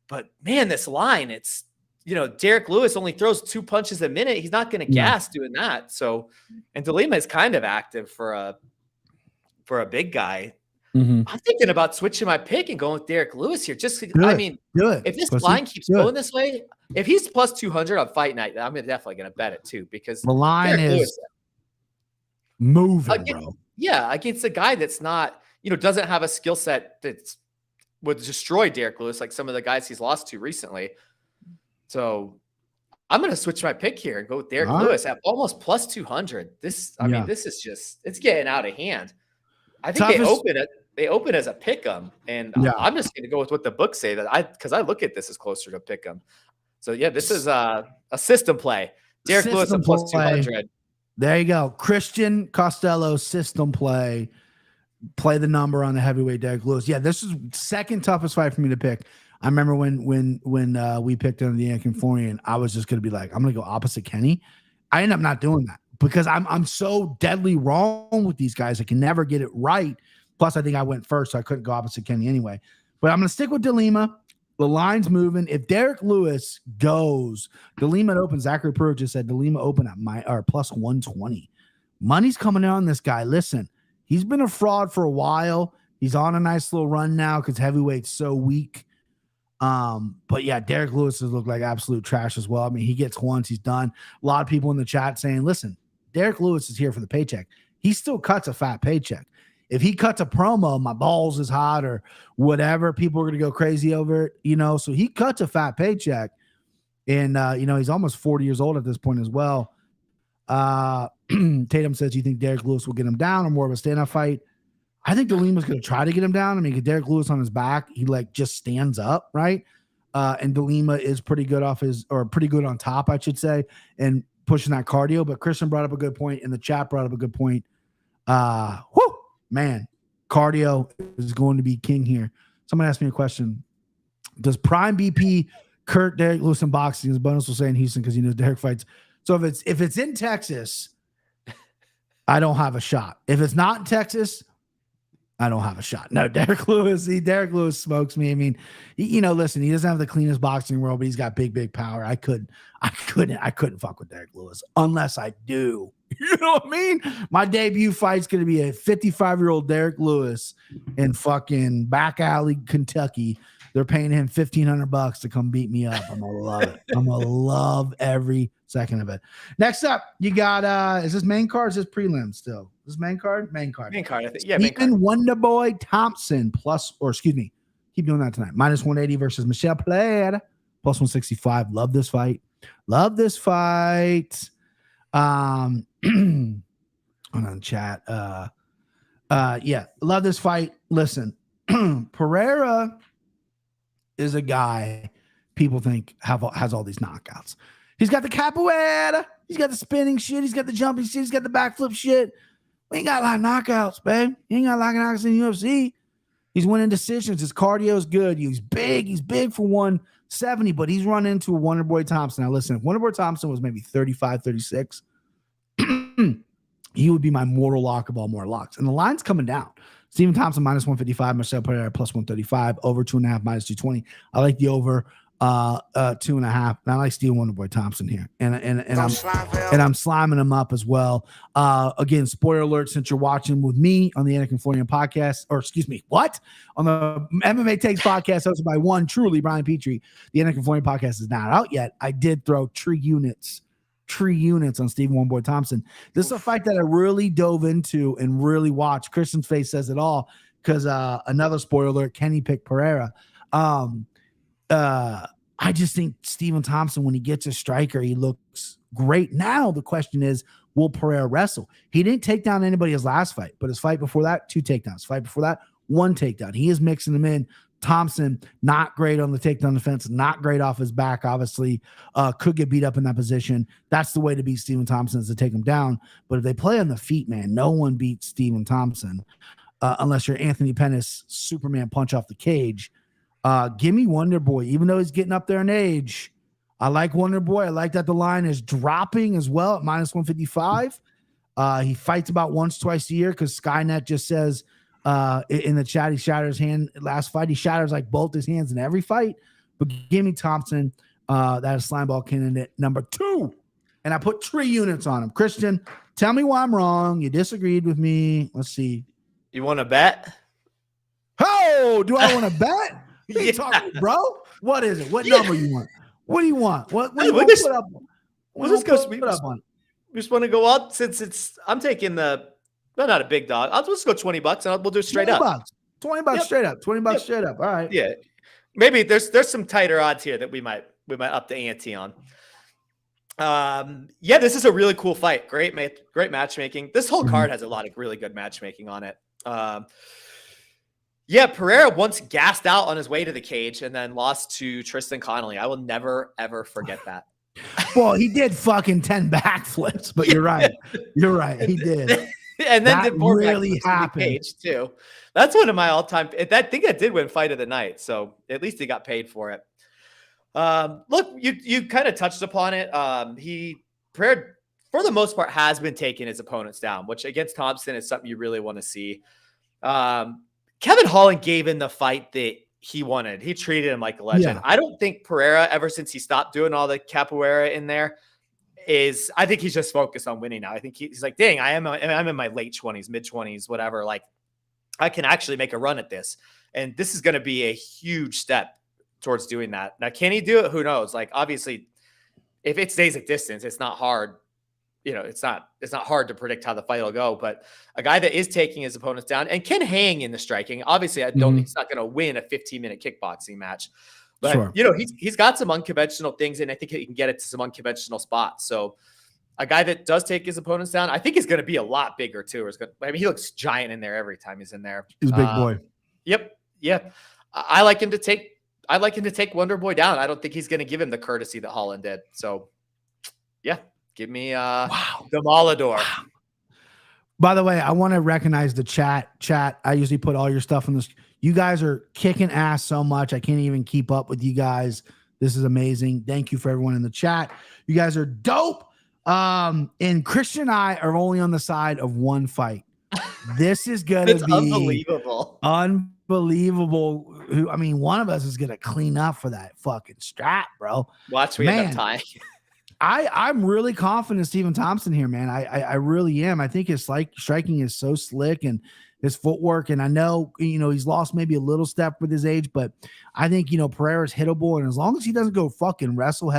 But man, this line, it's, Derek Lewis only throws 2 punches a minute. He's not going to gas doing that. So, and De Lima is kind of active for a big guy. I'm thinking about switching my pick and going with Derek Lewis here. If this line keeps going this way, if he's plus 200 on fight night, I'm definitely going to bet it too, because the line Derek is Lewis, moving, bro. Yeah, against a guy that's not, doesn't have a skill set that would destroy Derek Lewis like some of the guys he's lost to recently. So I'm going to switch my pick here and go with Derek Lewis at almost plus 200. I mean, this is just, it's getting out of hand. I think they open as a pick 'em, and I'm just going to go with what the books say because I look at this as closer to pick 'em. So yeah, this is a system play. Derek Lewis at plus 200. There you go. Christian Costello system play. Play the number on the heavyweight Derek Lewis. Yeah, this is second toughest fight for me to pick. I remember when we picked on the Conformian, I was just gonna be like, I'm gonna go opposite Kenny. I end up not doing that because I'm so deadly wrong with these guys. I can never get it right. Plus, I think I went first, so I couldn't go opposite Kenny anyway. But I'm gonna stick with De Lima. The line's moving. If Derek Lewis goes, De Lima open. Zachary Pereira just said De Lima open at plus 120. Money's coming in on this guy. Listen, he's been a fraud for a while. He's on a nice little run now because heavyweight's so weak. But yeah, Derek Lewis has looked like absolute trash as well. I mean, he gets once, he's done. A lot of people in the chat saying, listen, Derek Lewis is here for the paycheck. He still cuts a fat paycheck. If he cuts a promo, my balls is hot or whatever, people are going to go crazy over it, so he cuts a fat paycheck. And, he's almost 40 years old at this point as well. Tatum says, you think Derek Lewis will get him down or more of a stand-up fight? I think De Lima's going to try to get him down. I mean, Derek Lewis on his back, he just stands up, right? And De Lima is pretty good pretty good on top, I should say, and pushing that cardio. But Christian brought up a good point, and the chat brought up a good point. Man, cardio is going to be king here. Someone asked me a question. Does Prime BP Kurt Derek Lewis in boxing? His bonus will say in Houston because he knows Derek fights. So if it's in Texas, I don't have a shot. If it's not in Texas, I don't have a shot. No, Derek Lewis smokes me. I mean, listen, he doesn't have the cleanest boxing world, but he's got big power. I couldn't fuck with Derek Lewis unless I do. You know what I mean? My debut fight's going to be a 55-year-old Derek Lewis in fucking back alley, Kentucky. They're paying him $1,500 to come beat me up. I'm going to love it. I'm going to love every second of it. Next up, you got, is this main card? Is this prelim still? Is this main card? Main card. Main card, I think. Yeah, Stephen Wonderboy Thompson keep doing that tonight. Minus 180 versus Michelle Pereira. Plus 165. Love this fight. Hold on, chat. Yeah, love this fight. Listen, Pereira is a guy people think has all these knockouts. He's got the capoeira, he's got the spinning shit, he's got the jumping shit, he's got the backflip shit. We ain't got a lot of knockouts, babe. He ain't got a lot of knockouts in the UFC. He's winning decisions. His cardio is good. He's big for 170, but he's run into a Wonderboy Thompson. Now listen, if Wonderboy Thompson was maybe 35, 36, he would be my mortal lock of all mortal locks. And the line's coming down. Stephen Thompson minus 155, Marcel Pereira plus 135, over 2.5 minus 220. I like the over 2.5. And I like Stephen Wonderboy Thompson here. And I'm sliming him up as well. Again, spoiler alert, since you're watching with me on the Conformian podcast, or excuse me, what? On the MMA Takes podcast hosted by one truly Brian Petrie. The Conformian podcast is not out yet. I did throw tree units on Stephen Wonderboy Thompson. This is a fight that I really dove into and really watched. Christian's face says it all because another spoiler alert, Kenny picked Pereira. I just think Stephen Thompson, when he gets a striker, he looks great. Now the question is, will Pereira wrestle? He didn't take down anybody his last fight, but his fight before that, 2 takedowns. Fight before that, 1 takedown. He is mixing them in. Thompson, not great on the takedown defense, not great off his back, obviously. Could get beat up in that position. That's the way to beat Stephen Thompson, is to take him down. But if they play on the feet, man, no one beats Stephen Thompson unless you're Anthony Pettis, Superman punch off the cage. Give me Wonderboy, even though he's getting up there in age. I like Wonderboy. I like that the line is dropping as well at minus 155. He fights about once, twice a year because Skynet just says in the chat he shattered his hand last fight. He shatters like both his hands in every fight. But give me Thompson. That is Slimeball candidate number 2. And I put 3 units on him. Christian, tell me why I'm wrong. You disagreed with me. Let's see. You want to bet? Oh, do I want to bet? What are you talking, bro? What is it? What number you want? What do you want? What do you want to put up on? We just want to go up since I'm taking not a big dog. I'll just go $20 and we'll do straight up. $20 straight up. $20 straight up. All right. Yeah. Maybe there's some tighter odds here that we might up the ante on. Yeah, this is a really cool fight. Great matchmaking. This whole card has a lot of really good matchmaking on it. Yeah, Pereira once gassed out on his way to the cage and then lost to Tristan Connolly. I will never, ever forget that. Well, he did fucking 10 backflips, but you're right. You're right. He did. And then that did more really happened. Cage too. That's one of my all-time. I think that did win fight of the night. So at least he got paid for it. Look, you kind of touched upon it. Pereira, for the most part, has been taking his opponents down, which against Thompson is something you really want to see. Kevin Holland gave in the fight that he wanted. He treated him like a legend. Yeah. I don't think Pereira, ever since he stopped doing all the capoeira in there, I think he's just focused on winning now. I think he's like, dang, I'm in my late 20s, mid 20s, whatever. Like, I can actually make a run at this. And this is going to be a huge step towards doing that. Now, can he do it? Who knows? Like, obviously, if it stays at distance, it's not hard. It's not hard to predict how the fight will go, but a guy that is taking his opponents down and can hang in the striking. Obviously, he's not going to win a 15-minute kickboxing match, but sure. He's got some unconventional things, and I think he can get it to some unconventional spots. So a guy that does take his opponents down, I think is going to be a lot bigger too. He looks giant in there every time he's in there. He's a big boy. Yep. Yeah. I like him to take Wonder Boy down. I don't think he's going to give him the courtesy that Holland did. So yeah. Give me the Molador. Wow. By the way, I want to recognize the chat. I usually put all your stuff in this. You guys are kicking ass so much. I can't even keep up with you guys. This is amazing. Thank you for everyone in the chat. You guys are dope. And Christian and I are only on the side of one fight. This is going to be unbelievable. Unbelievable. One of us is going to clean up for that fucking strap, bro. Watch me end up tying. I'm really confident Stephen Thompson here, man. I really am. I think his striking is so slick and his footwork. And I know, he's lost maybe a little step with his age, but I think, Pereira's hittable. And as long as he doesn't go fucking wrestle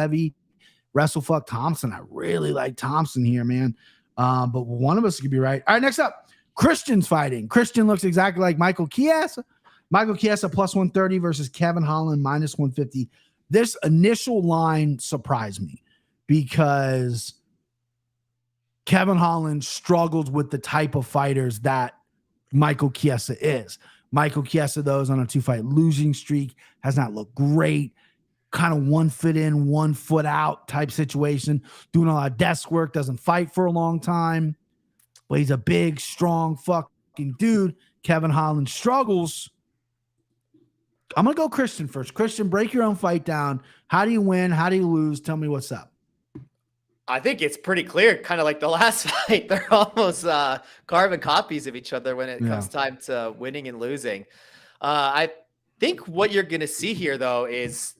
fuck Thompson, I really like Thompson here, man. But one of us could be right. All right, next up, Christian's fighting. Christian looks exactly like Michael Chiesa. Michael Chiesa plus 130 versus Kevin Holland minus 150. This initial line surprised me, because Kevin Holland struggles with the type of fighters that Michael Chiesa is. Michael Chiesa, though, is on a 2-fight losing streak, has not looked great. Kind of 1 foot in, 1 foot out type situation, doing a lot of desk work, doesn't fight for a long time. But he's a big, strong fucking dude. Kevin Holland struggles. I'm going to go Christian first. Christian, break your own fight down. How do you win? How do you lose? Tell me what's up. I think it's pretty clear, kind of like the last fight. They're almost carbon copies of each other when it comes time to winning and losing. I think what you're going to see here, though, is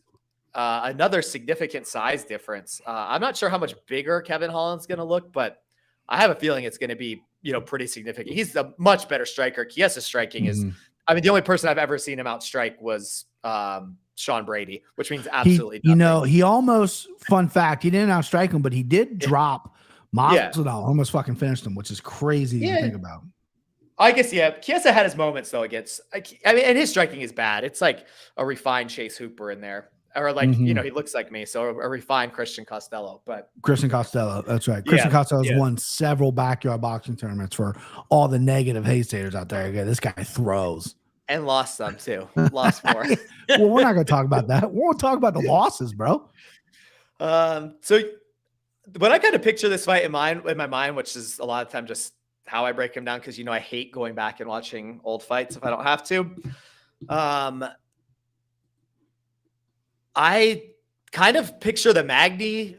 another significant size difference. I'm not sure how much bigger Kevin Holland's going to look, but I have a feeling it's going to be, pretty significant. He's a much better striker. Chiesa's striking is, the only person I've ever seen him outstrike was Sean Brady, which means absolutely nothing. He almost, fun fact, he didn't outstrike him, but he did drop Masvidal, almost fucking finished him, which is crazy to think about. I guess, Chiesa had his moments, though, against, and his striking is bad. It's like a refined Chase Hooper in there. Or like, he looks like me. So a refined Christian Costello. But Christian Costello, that's right. Christian Costello's won several backyard boxing tournaments for all the negative haters out there. This guy throws. And lost some too. Lost 4. Well, we're not going to talk about that. We're going to talk about the losses, bro. So when I kind of picture this fight in my mind, which is a lot of time just how I break him down, because I hate going back and watching old fights if I don't have to. I kind of picture the Magny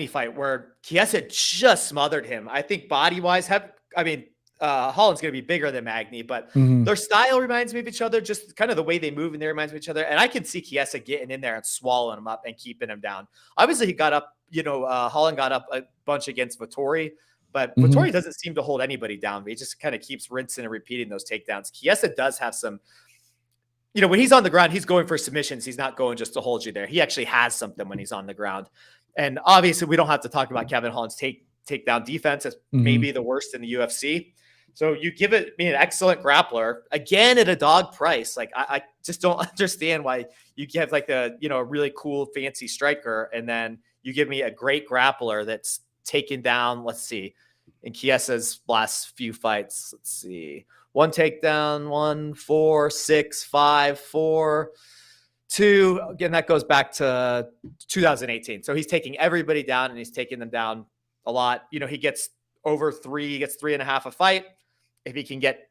fight where Chiesa just smothered him. I think body-wise, Holland's going to be bigger than Magny, but their style reminds me of each other. Just kind of the way they move in there reminds me of each other. And I can see Chiesa getting in there and swallowing him up and keeping him down. Obviously, he got up, Holland got up a bunch against Vettori, but Vettori doesn't seem to hold anybody down. He just kind of keeps rinsing and repeating those takedowns. Chiesa does have some, when he's on the ground, he's going for submissions. He's not going just to hold you there. He actually has something when he's on the ground. And obviously, we don't have to talk about Kevin Holland's takedown defense. It's maybe the worst in the UFC. So you give it an excellent grappler, again, at a dog price. Like, I just don't understand why you get like a really cool, fancy striker, and then you give me a great grappler that's taken down, let's see, in Chiesa's last few fights, let's see, 1 takedown, 1, 4, 6, 5, 4, 2. Again, that goes back to 2018. So he's taking everybody down, and he's taking them down a lot. You know, he gets over 3, he gets 3.5 a fight. If he can get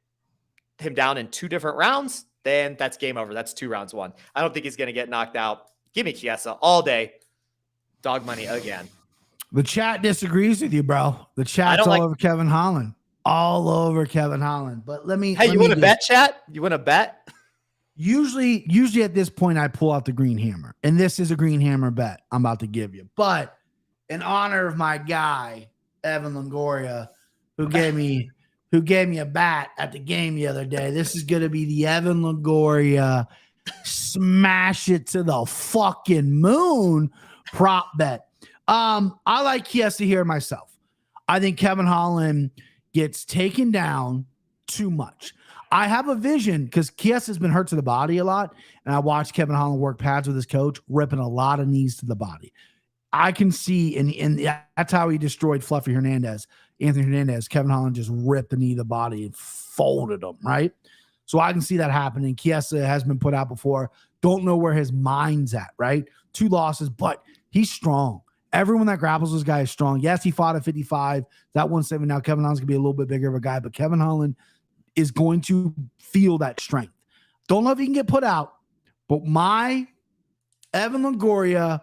him down in 2 different rounds, then that's game over. That's 2 rounds won. I don't think he's going to get knocked out. Give me Chiesa all day. Dog money again. The chat disagrees with you, bro. The chat's all over Kevin Holland. All over Kevin Holland. But let me. Hey, you want to bet, chat? You want to bet? Usually at this point, I pull out the green hammer. And this is a green hammer bet I'm about to give you. But in honor of my guy, Evan Longoria, who gave me a bat at the game the other day, this is going to be the Evan Longoria smash it to the fucking moon prop bet. I like Chiesa here myself. I think Kevin Holland gets taken down too much. I have a vision because Chiesa's been hurt to the body a lot, and I watched Kevin Holland work pads with his coach, ripping a lot of knees to the body. I can see, and that's how he destroyed Anthony Hernandez. Kevin Holland just ripped the knee to the body and folded him, right? So I can see that happening. Chiesa has been put out before. Don't know where his mind's at, right? 2 losses, but he's strong. Everyone that grapples this guy is strong. Yes, he fought at 55. That 170. Now Kevin Holland's going to be a little bit bigger of a guy, but Kevin Holland is going to feel that strength. Don't know if he can get put out, but my Evan Longoria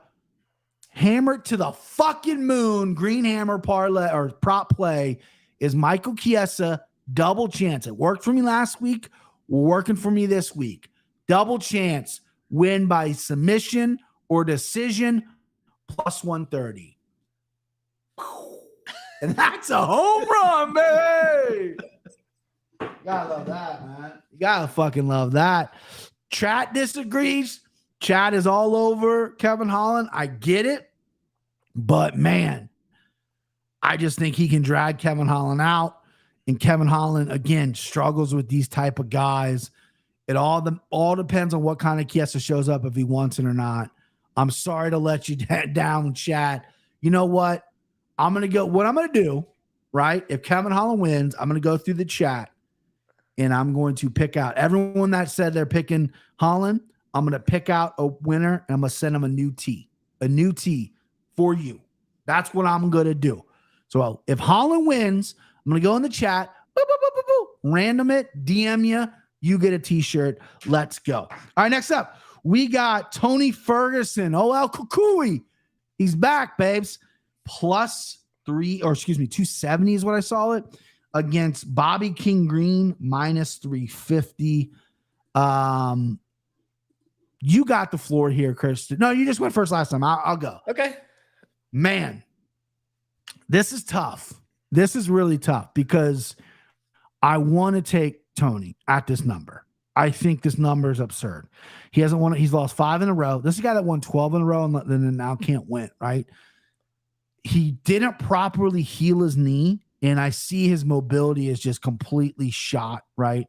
hammered to the fucking moon green hammer parlay or prop play is Michael Chiesa, double chance. It worked for me last week, working for me this week. Double chance, win by submission or decision, plus 130. And that's a home run, baby. You gotta love that, man. You gotta fucking love that. Chat disagrees. Chat is all over Kevin Holland. I get it. But, man, I just think he can drag Kevin Holland out. And Kevin Holland, again, struggles with these type of guys. It all depends on what kind of Chiesa shows up, if he wants it or not. I'm sorry to let you down, chat. You know what? What I'm going to do, right? If Kevin Holland wins, I'm going to go through the chat, and I'm going to pick out everyone that said they're picking Holland. I'm going to pick out a winner, and I'm going to send them a new tee for you. That's what I'm going to do. So if Holland wins, I'm going to go in the chat, boop, boop, boop, boop, boop, random it, DM you, you get a t-shirt. Let's go. All right, next up, we got Tony Ferguson. El Kukui. He's back, babes. +270 is what I saw it, against Bobby King Green, -350. You got the floor here, Chris. No, you just went first last time. I'll go. Okay. Man, this is tough. This is really tough because I want to take Tony at this number. I think this number is absurd. He hasn't won. He's lost 5 in a row. This is a guy that won 12 in a row and then now can't win, right? He didn't properly heal his knee, and I see his mobility is just completely shot, right?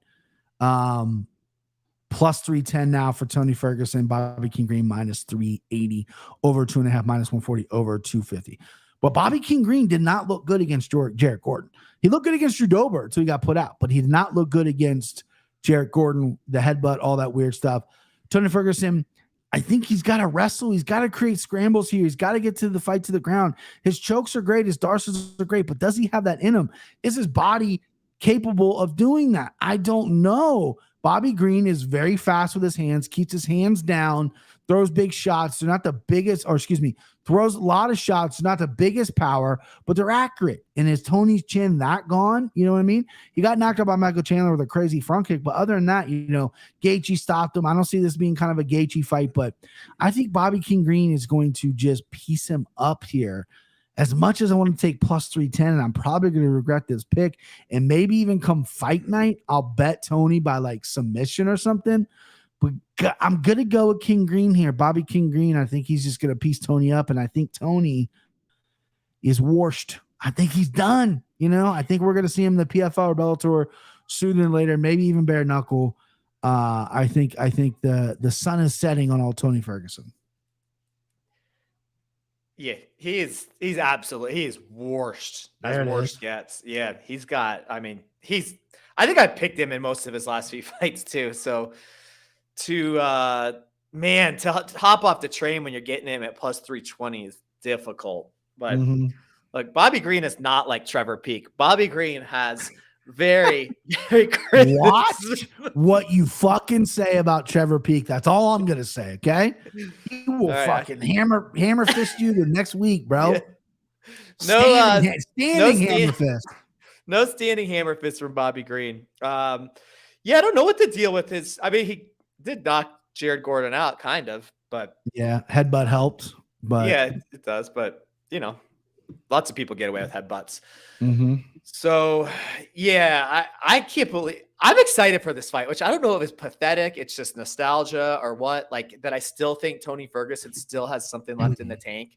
+310 now for Tony Ferguson. Bobby King Green -380, over 2.5, -140, over 250. But Bobby King Green did not look good against Jarrett Gordon. He looked good against Drew Dober until he got put out, but he did not look good against Jarrett Gordon, the headbutt, all that weird stuff. Tony Ferguson, I think he's got to wrestle. He's got to create scrambles here. He's got to get to the fight to the ground. His chokes are great. His darces are great, but does he have that in him? Is his body capable of doing that? I don't know. Bobby Green is very fast with his hands, keeps his hands down, throws big shots. They're not the biggest, throws a lot of shots, not the biggest power, but they're accurate. And is Tony's chin that gone? You know what I mean? He got knocked out by Michael Chandler with a crazy front kick, but other than that, Gaethje stopped him. I don't see this being kind of a Gaethje fight, but I think Bobby King Green is going to just piece him up here. As much as I want to take +310, and I'm probably going to regret this pick, and maybe even come fight night, I'll bet Tony by like submission or something. But I'm going to go with King Green here. Bobby King Green, I think he's just going to piece Tony up, and I think Tony is washed. I think he's done. I think we're going to see him in the PFL or Bellator sooner than later, maybe even bare knuckle. I think the sun is setting on all Tony Ferguson. Yeah, he's worst as There it worst is. gets. Yeah, he's got. I mean, I think I picked him in most of his last few fights too. So to hop off the train when you're getting him at plus 320 is difficult. But like Bobby Green is not like Trevor Peak. Bobby Green has very, very Watch what you fucking say about Trevor Peak. That's all I'm gonna say. Okay, he will fucking hammer fist you the next week, bro. Yeah. Standing hammer fist. No standing hammer fist from Bobby Green. Yeah, I don't know what the deal with his. I mean, he did knock Jared Gordon out, kind of, but yeah, headbutt helped. But yeah, it does. But lots of people get away with headbutts. So yeah, I can't believe I'm excited for this fight, which I don't know if it's pathetic. It's just nostalgia or what. Like that, I still think Tony Ferguson still has something left in the tank.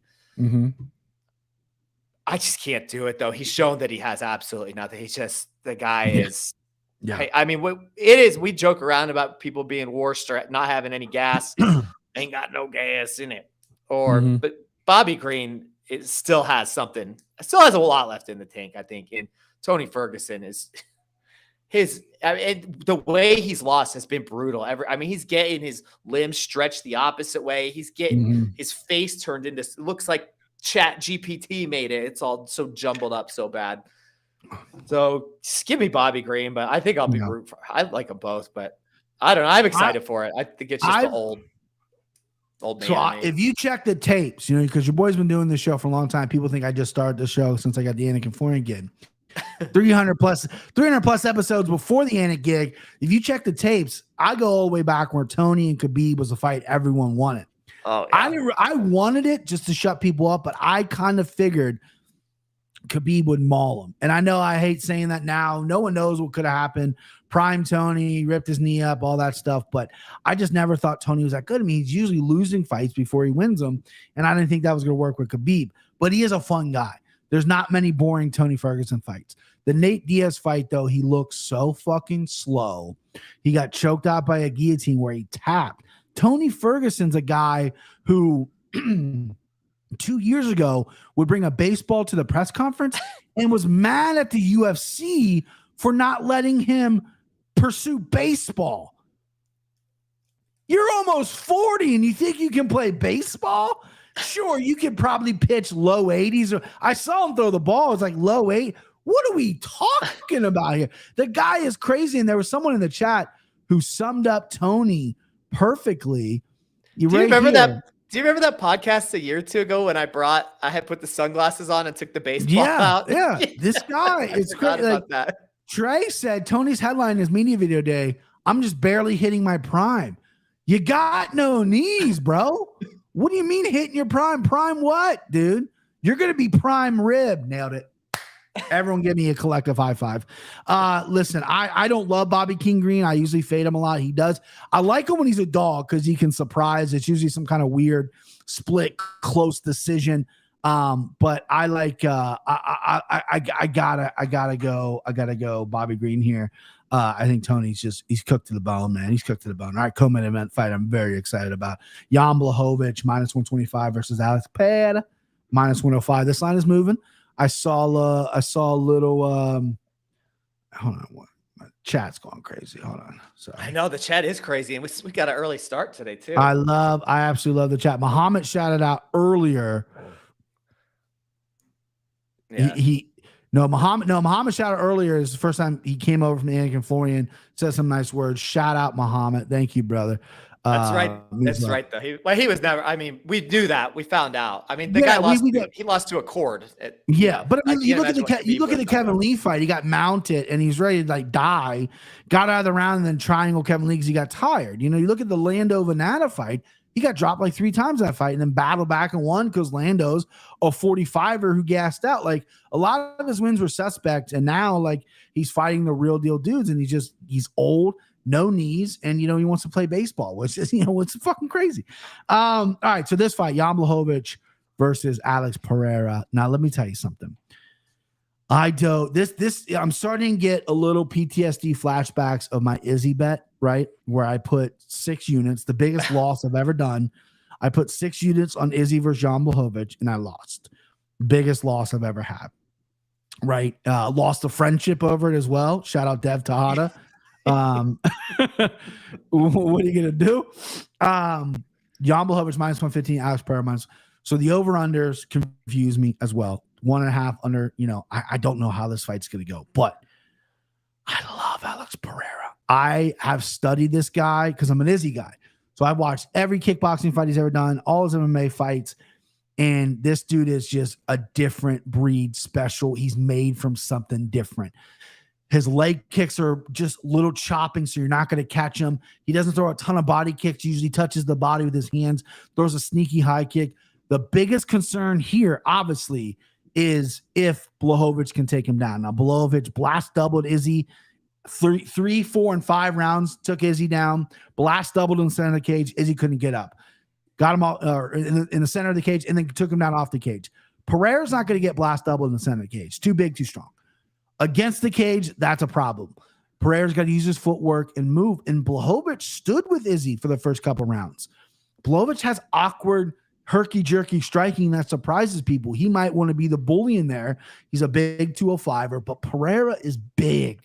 I just can't do it though. He's shown that he has absolutely nothing. He's just the guy is. Yeah. I mean, it is. We joke around about people being worse or not having any gas. Ain't got no gas in it. But Bobby Green still has something. Still has a lot left in the tank, I think. And Tony Ferguson is the way he's lost has been brutal. He's getting his limbs stretched the opposite way. He's getting his face turned into. It looks like Chat GPT made it. It's all so jumbled up so bad. So just give me Bobby Green, but I think I'll be rooting for. I like them both, but I don't know. I'm excited for it. I think it's just the old man. So if you check the tapes, because your boy's been doing this show for a long time, people think I just started the show since I got the Anakin Florian gig. 300 plus episodes before the Anik gig. If you check the tapes, I go all the way back where Tony and Khabib was a fight everyone wanted. Oh, yeah. I wanted it just to shut people up, but I kind of figured Khabib would maul him. And I know I hate saying that now. No one knows what could have happened. Prime Tony ripped his knee up, all that stuff. But I just never thought Tony was that good. I mean, he's usually losing fights before he wins them. And I didn't think that was going to work with Khabib. But he is a fun guy. There's not many boring Tony Ferguson fights. The Nate Diaz fight, though, he looks so fucking slow. He got choked out by a guillotine where he tapped. Tony Ferguson's a guy who 2 years ago would bring a baseball to the press conference and was mad at the UFC for not letting him pursue baseball. You're almost 40 and you think you can play baseball? Sure, you could probably pitch low 80s. I saw him throw the ball. It's like low 8. What are we talking about here? The guy is crazy. And there was someone in the chat who summed up Tony perfectly. Do you remember that podcast a year or two ago when I had put the sunglasses on and took the baseball out? Yeah. This guy is crazy. Like, that. Trey said Tony's headline is media video day. I'm just barely hitting my prime. You got no knees, bro. What do you mean hitting your prime? Prime what, dude? You're going to be prime rib. Nailed it. Everyone give me a collective high five. Listen, I don't love Bobby King Green. I usually fade him a lot. He does. I like him when he's a dog because he can surprise. It's usually some kind of weird split close decision. But I like I gotta go Bobby Green here. I think Tony's he's cooked to the bone, man. He's cooked to the bone. All right, co-main event fight I'm very excited about. Jan Blachowicz minus 125 versus Alex Pereira minus 105. This line is moving. I saw a little hold on, my chat's going crazy. Hold on. Sorry. I know the chat is crazy, and we got an early start today too. I absolutely love the chat. Muhammad shouted out earlier. Yeah. Muhammad shouted earlier. Is the first time he came over from the Anakin Florian, said some nice words. Shout out Muhammad. Thank you, brother. That's right. That's right, though. He was never. I mean, we knew that. We found out. I mean, the guy lost. He lost to a cord. But I mean, you look at the Kevin Lee fight. He got mounted and he's ready to die. Got out of the round and then triangle Kevin Lee because he got tired. You look at the Lando Venata fight. He got dropped like 3 times in that fight and then battled back and won because Lando's a 45er who gassed out. Like a lot of his wins were suspect, and now like he's fighting the real deal dudes, and he's old. No knees, and he wants to play baseball, which is it's fucking crazy. All right, so this fight, Jan Blachowicz versus Alex Pereira. Now let me tell you something. I'm starting to get a little PTSD flashbacks of my Izzy bet, right? Where I put 6 units, the biggest loss I've ever done. I put 6 units on Izzy versus Jan Blachowicz, and I lost. Biggest loss I've ever had. Right. Lost a friendship over it as well. Shout out Dev Tejada. What are you going to do? Jan Blachowicz minus 115, Alex Pereira minus. So the over-unders confuse me as well. 1.5 under, I don't know how this fight's going to go, but I love Alex Pereira. I have studied this guy because I'm an Izzy guy. So I've watched every kickboxing fight he's ever done, all his MMA fights. And this dude is just a different breed, special. He's made from something different. His leg kicks are just little chopping, so you're not going to catch him. He doesn't throw a ton of body kicks. He usually touches the body with his hands, throws a sneaky high kick. The biggest concern here, obviously, is if Blachowicz can take him down. Now, Blachowicz blast doubled Izzy. 3, 4, and 5 rounds took Izzy down. Blast doubled in the center of the cage. Izzy couldn't get up. Got him out in the center of the cage and then took him down off the cage. Pereira's not going to get blast doubled in the center of the cage. Too big, too strong. Against the cage, that's a problem. Pereira's got to use his footwork and move. And Blachowicz stood with Izzy for the first couple rounds. Blachowicz has awkward, herky-jerky striking that surprises people. He might want to be the bully in there. He's a big 205er, but Pereira is big.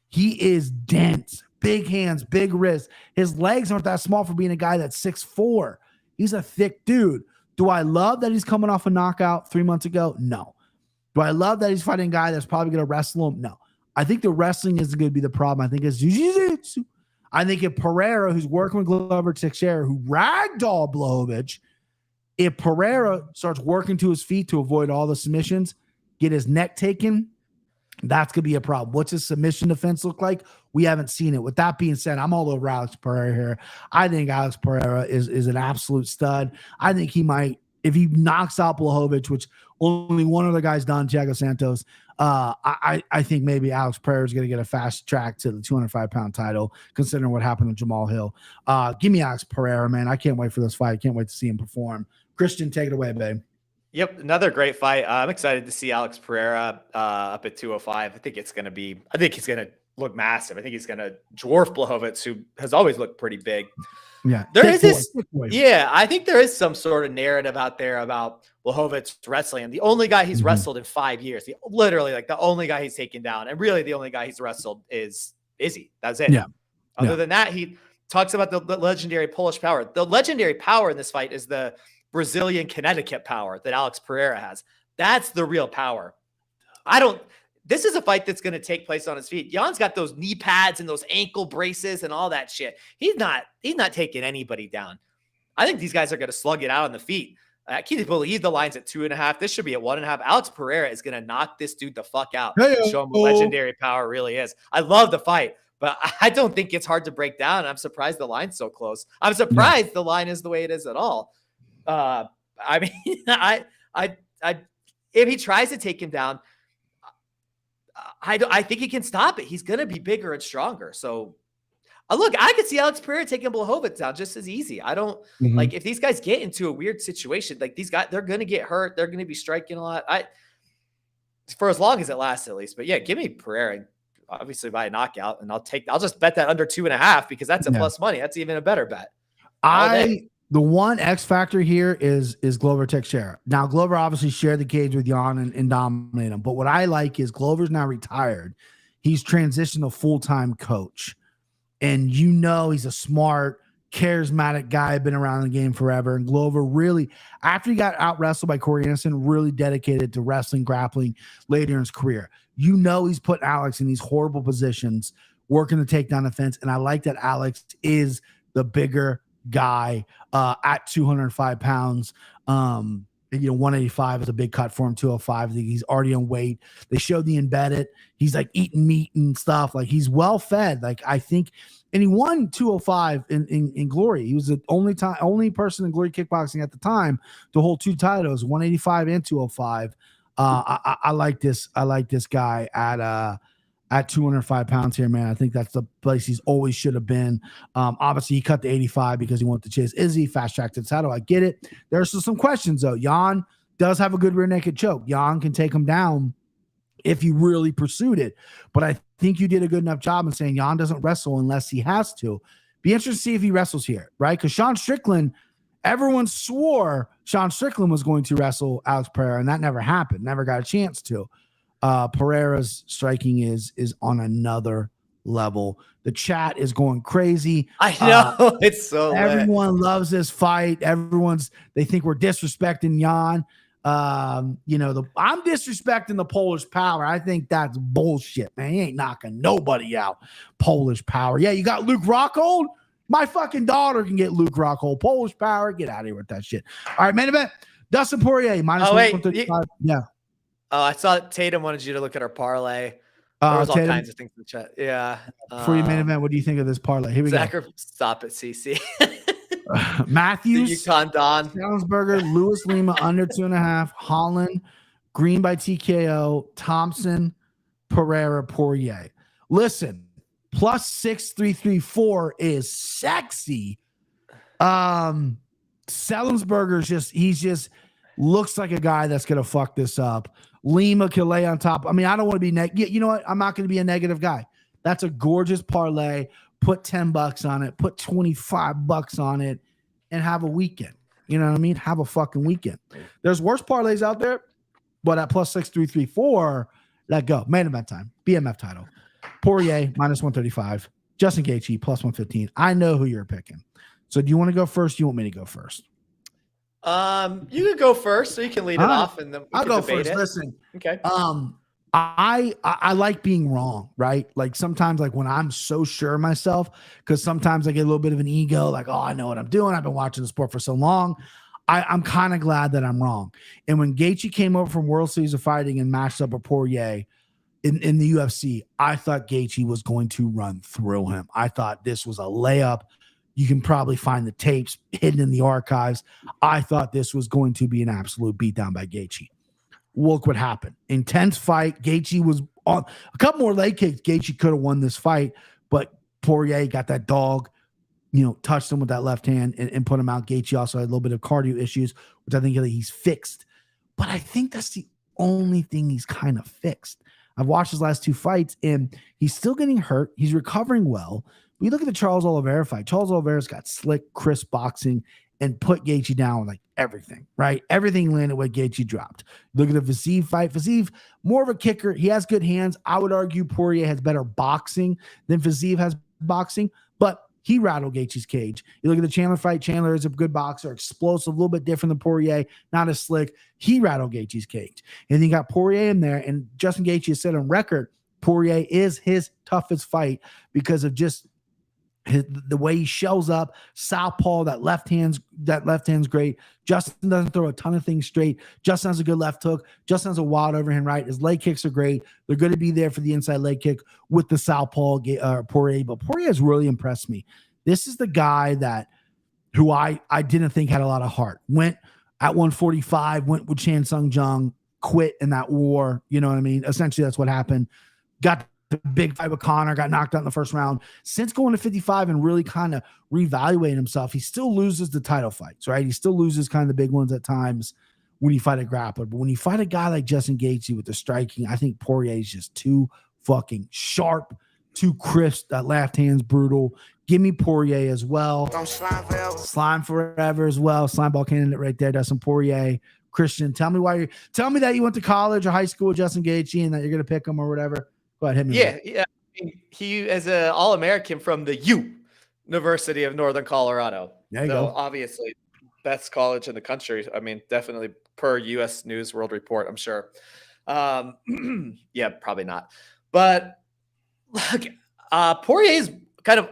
He is dense. Big hands, big wrists. His legs aren't that small for being a guy that's 6'4". He's a thick dude. Do I love that he's coming off a knockout 3 months ago? No. Do I love that he's fighting a guy that's probably going to wrestle him? No. I think the wrestling isn't going to be the problem. I think it's jiu-jitsu. I think if Pereira, who's working with Glover Teixeira, who ragdolled Blachowicz, if Pereira starts working to his feet to avoid all the submissions, get his neck taken, that's going to be a problem. What's his submission defense look like? We haven't seen it. With that being said, I'm all over Alex Pereira here. I think Alex Pereira is an absolute stud. I think he might, if he knocks out Blachowicz, which only one other guy's done, Thiago Santos, I think maybe Alex Pereira is going to get a fast track to the 205-pound title, considering what happened to Jamal Hill. Give me Alex Pereira, man. I can't wait for this fight. I can't wait to see him perform. Christian, take it away, babe. Yep, another great fight. I'm excited to see Alex Pereira up at 205. I think he's going to look massive. I think he's going to dwarf Blachowicz, who has always looked pretty big. Yeah, I think there is some sort of narrative out there about Blachowicz wrestling. And the only guy he's wrestled in 5 years, literally like the only guy he's taken down, and really the only guy he's wrestled is Izzy. That's it. Yeah. Other than that, he talks about the legendary Polish power. The legendary power in this fight is the Brazilian Connecticut power that Alex Pereira has. That's the real power. This is a fight that's going to take place on his feet. Jan's got those knee pads and those ankle braces and all that shit. He's not taking anybody down. I think these guys are going to slug it out on the feet. I can't believe the line's at 2.5. This should be at 1.5. Alex Pereira is going to knock this dude the fuck out. Show him what legendary power really is. I love the fight, but I don't think it's hard to break down. I'm surprised the line's so close. I'm surprised the line is the way it is at all. I mean, if he tries to take him down, I think he can stop it. He's going to be bigger and stronger. So, look, I could see Alex Pereira taking Blachowicz down just as easy. I don't like if these guys get into a weird situation, like these guys, they're going to get hurt. They're going to be striking a lot. For as long as it lasts, at least. But yeah, give me Pereira, obviously by a knockout, and I'll just bet that under 2.5 because that's a plus money. That's even a better bet. The one X factor here is Glover Teixeira. Now, Glover obviously shared the cage with Jan and dominated him. But what I like is Glover's now retired. He's transitioned to full-time coach. And he's a smart, charismatic guy, been around the game forever. And Glover really, after he got out-wrestled by Corey Anderson, really dedicated to wrestling, grappling later in his career. He's put Alex in these horrible positions, working to take down the fence. And I like that Alex is the bigger guy at 205 pounds. 185 is a big cut for him. 205, I think he's already on weight. They showed the embedded. He's like eating meat and stuff. Like he's well fed. Like I think, and he won 205 in Glory. He was the only person in Glory Kickboxing at the time to hold 2 titles, 185 and 205. I like this. I like this guy at 205 pounds here, man. I think that's the place he's always should have been. Obviously, he cut to 85 because he wanted to chase Izzy, fast track to the title. I get it. There's still some questions, though. Jan does have a good rear naked choke. Jan can take him down if he really pursued it. But I think you did a good enough job in saying Jan doesn't wrestle unless he has to. Be interested to see if he wrestles here, right? Because Sean Strickland everyone swore Sean Strickland was going to wrestle Alex Pereira, and that never happened. Never got a chance to. Pereira's striking is on another level. The chat is going crazy. I know. It's so everyone loves this fight. They think we're disrespecting Jan. I'm disrespecting the Polish power. I think that's bullshit, man. He ain't knocking nobody out. Polish power. Yeah, you got Luke Rockhold. My fucking daughter can get Luke Rockhold. Polish power. Get out of here with that shit. All right, main event. Dustin Poirier minus 135. Yeah. Oh, I saw Tatum wanted you to look at our parlay. There was all kinds of things in the chat. Yeah. For your main event, what do you think of this parlay? Here we go. Stop at CC. Matthews, Yukon Don, Semelsberger, Lewis Lima under 2.5, Holland, Green by TKO, Thompson, Pereira, Poirier. Listen, plus 6,334 is sexy. Semelsberger's he just looks like a guy that's gonna fuck this up. Lima can lay on top. I mean, I don't want to be you know what? I'm not going to be a negative guy. That's a gorgeous parlay. Put $10 on it, put $25 on it, and have a weekend. You know what I mean? Have a fucking weekend. There's worse parlays out there, but at plus 6,334, let go. Main event time. BMF title. Poirier minus 135. Justin Gaethje plus 115. I know who you're picking. So do you want to go first? Do you want me to go first? You could go first, so you can lead it off, and then I'll go first. Listen, okay. I like being wrong, right? Like sometimes, like when I'm so sure of myself, because sometimes I get a little bit of an ego, like, oh, I know what I'm doing. I've been watching the sport for so long. I'm kind of glad that I'm wrong. And when Gaethje came over from World Series of Fighting and matched up with Poirier in the UFC, I thought Gaethje was going to run through him. I thought this was a layup. You can probably find the tapes hidden in the archives. I thought this was going to be an absolute beatdown by Gaethje. Look what happened. Intense fight. Gaethje was on a couple more leg kicks. Gaethje could have won this fight, but Poirier got that dog, touched him with that left hand and put him out. Gaethje also had a little bit of cardio issues, which I think he's fixed. But I think that's the only thing he's kind of fixed. I've watched his last two fights, and he's still getting hurt. He's recovering well. We look at the Charles Oliveira fight. Charles Oliveira's got slick, crisp boxing and put Gaethje down with like everything, right? Everything landed what Gaethje dropped. Look at the Fiziev fight. Fiziev, more of a kicker. He has good hands. I would argue Poirier has better boxing than Fiziev has boxing, but he rattled Gaethje's cage. You look at the Chandler fight. Chandler is a good boxer, explosive, a little bit different than Poirier, not as slick. He rattled Gaethje's cage. And then you got Poirier in there, and Justin Gaethje said on record, Poirier is his toughest fight because of just the way he shells up, southpaw, that left hand's great. Justin doesn't throw a ton of things straight. Justin has a good left hook. Justin has a wild overhand right. His leg kicks are great. They're going to be there for the inside leg kick with the southpaw Poirier. But Poirier has really impressed me. This is the guy who I didn't think had a lot of heart. Went at 145, went with Chan Sung Jung, quit in that war. You know what I mean? Essentially, that's what happened. Got the big fight with Connor, got knocked out in the first round. Since going to 55 and really kind of reevaluating himself, he still loses the title fights, right? He still loses kind of the big ones at times when you fight a grappler. But when you fight a guy like Justin Gaethje with the striking, I think Poirier is just too fucking sharp, too crisp. That left hand's brutal. Give me Poirier as well. Slime forever as well. Slimeball candidate right there. Dustin Poirier. Christian, tell me that you went to college or high school with Justin Gaethje and that you're going to pick him or whatever. Go ahead, hit me. Yeah. I mean, he is an All-American from the University of Northern Colorado. There you go. Obviously, best college in the country. I mean, definitely per U.S. News World Report, I'm sure. Yeah, probably not. But look, Poirier's kind of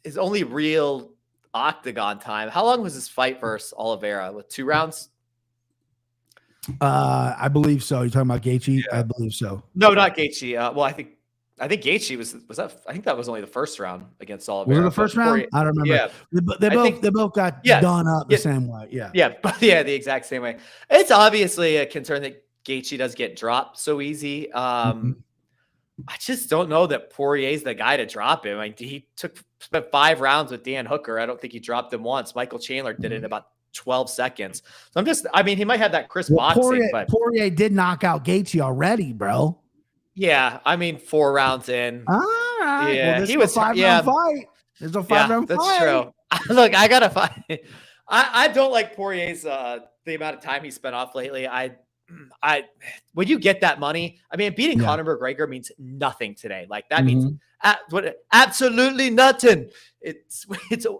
his only real octagon time. How long was his fight versus Oliveira? With 2 rounds? I believe so. You're talking about Gaethje? Yeah. I believe so. No, not Gaethje. Well, I think Gaethje was that. I think that was only the first round against Oliveira. Was it the first round? I don't remember. Yeah. They both got done up the same way. Yeah. Yeah, the exact same way. It's obviously a concern that Gaethje does get dropped so easy. I just don't know that Poirier's the guy to drop him. Like he spent 5 rounds with Dan Hooker. I don't think he dropped him once. Michael Chandler did it in about 12 seconds. So he might have that crisp boxing, but Poirier did knock out Gaethje already, bro. Yeah, 4 rounds in. All right. Yeah, well, he was a 5-round fight. There's a 5-round fight. That's true. Look, I gotta find. I don't like Poirier's the amount of time he spent off lately. When you get that money, I mean, beating Conor McGregor means nothing today. Like that means absolutely nothing.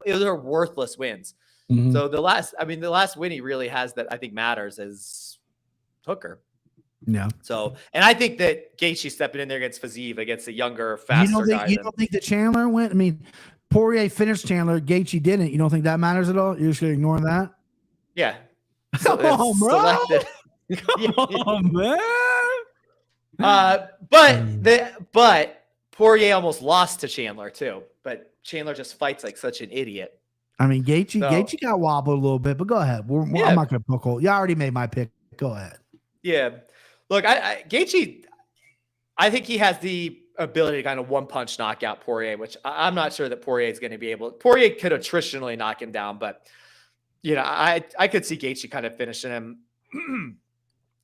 They're worthless wins. So the last win he really has that I think matters is Hooker. Yeah. So, and I think that Gaethje stepping in there against Fiziev, against a younger, faster guy. You don't think that Chandler went? I mean, Poirier finished Chandler. Gaethje didn't. You don't think that matters at all? You're just going to ignore that? Yeah. Come on, bro. Come on, man. But Poirier almost lost to Chandler too. But Chandler just fights like such an idiot. I mean, Gaethje got wobbled a little bit, but go ahead. I'm not going to poke hole. You already made my pick. Go ahead. Yeah. Look, Gaethje, I think he has the ability to kind of one-punch knock out Poirier, which I'm not sure that Poirier is going to be able. Poirier could attritionally knock him down, but I could see Gaethje kind of finishing him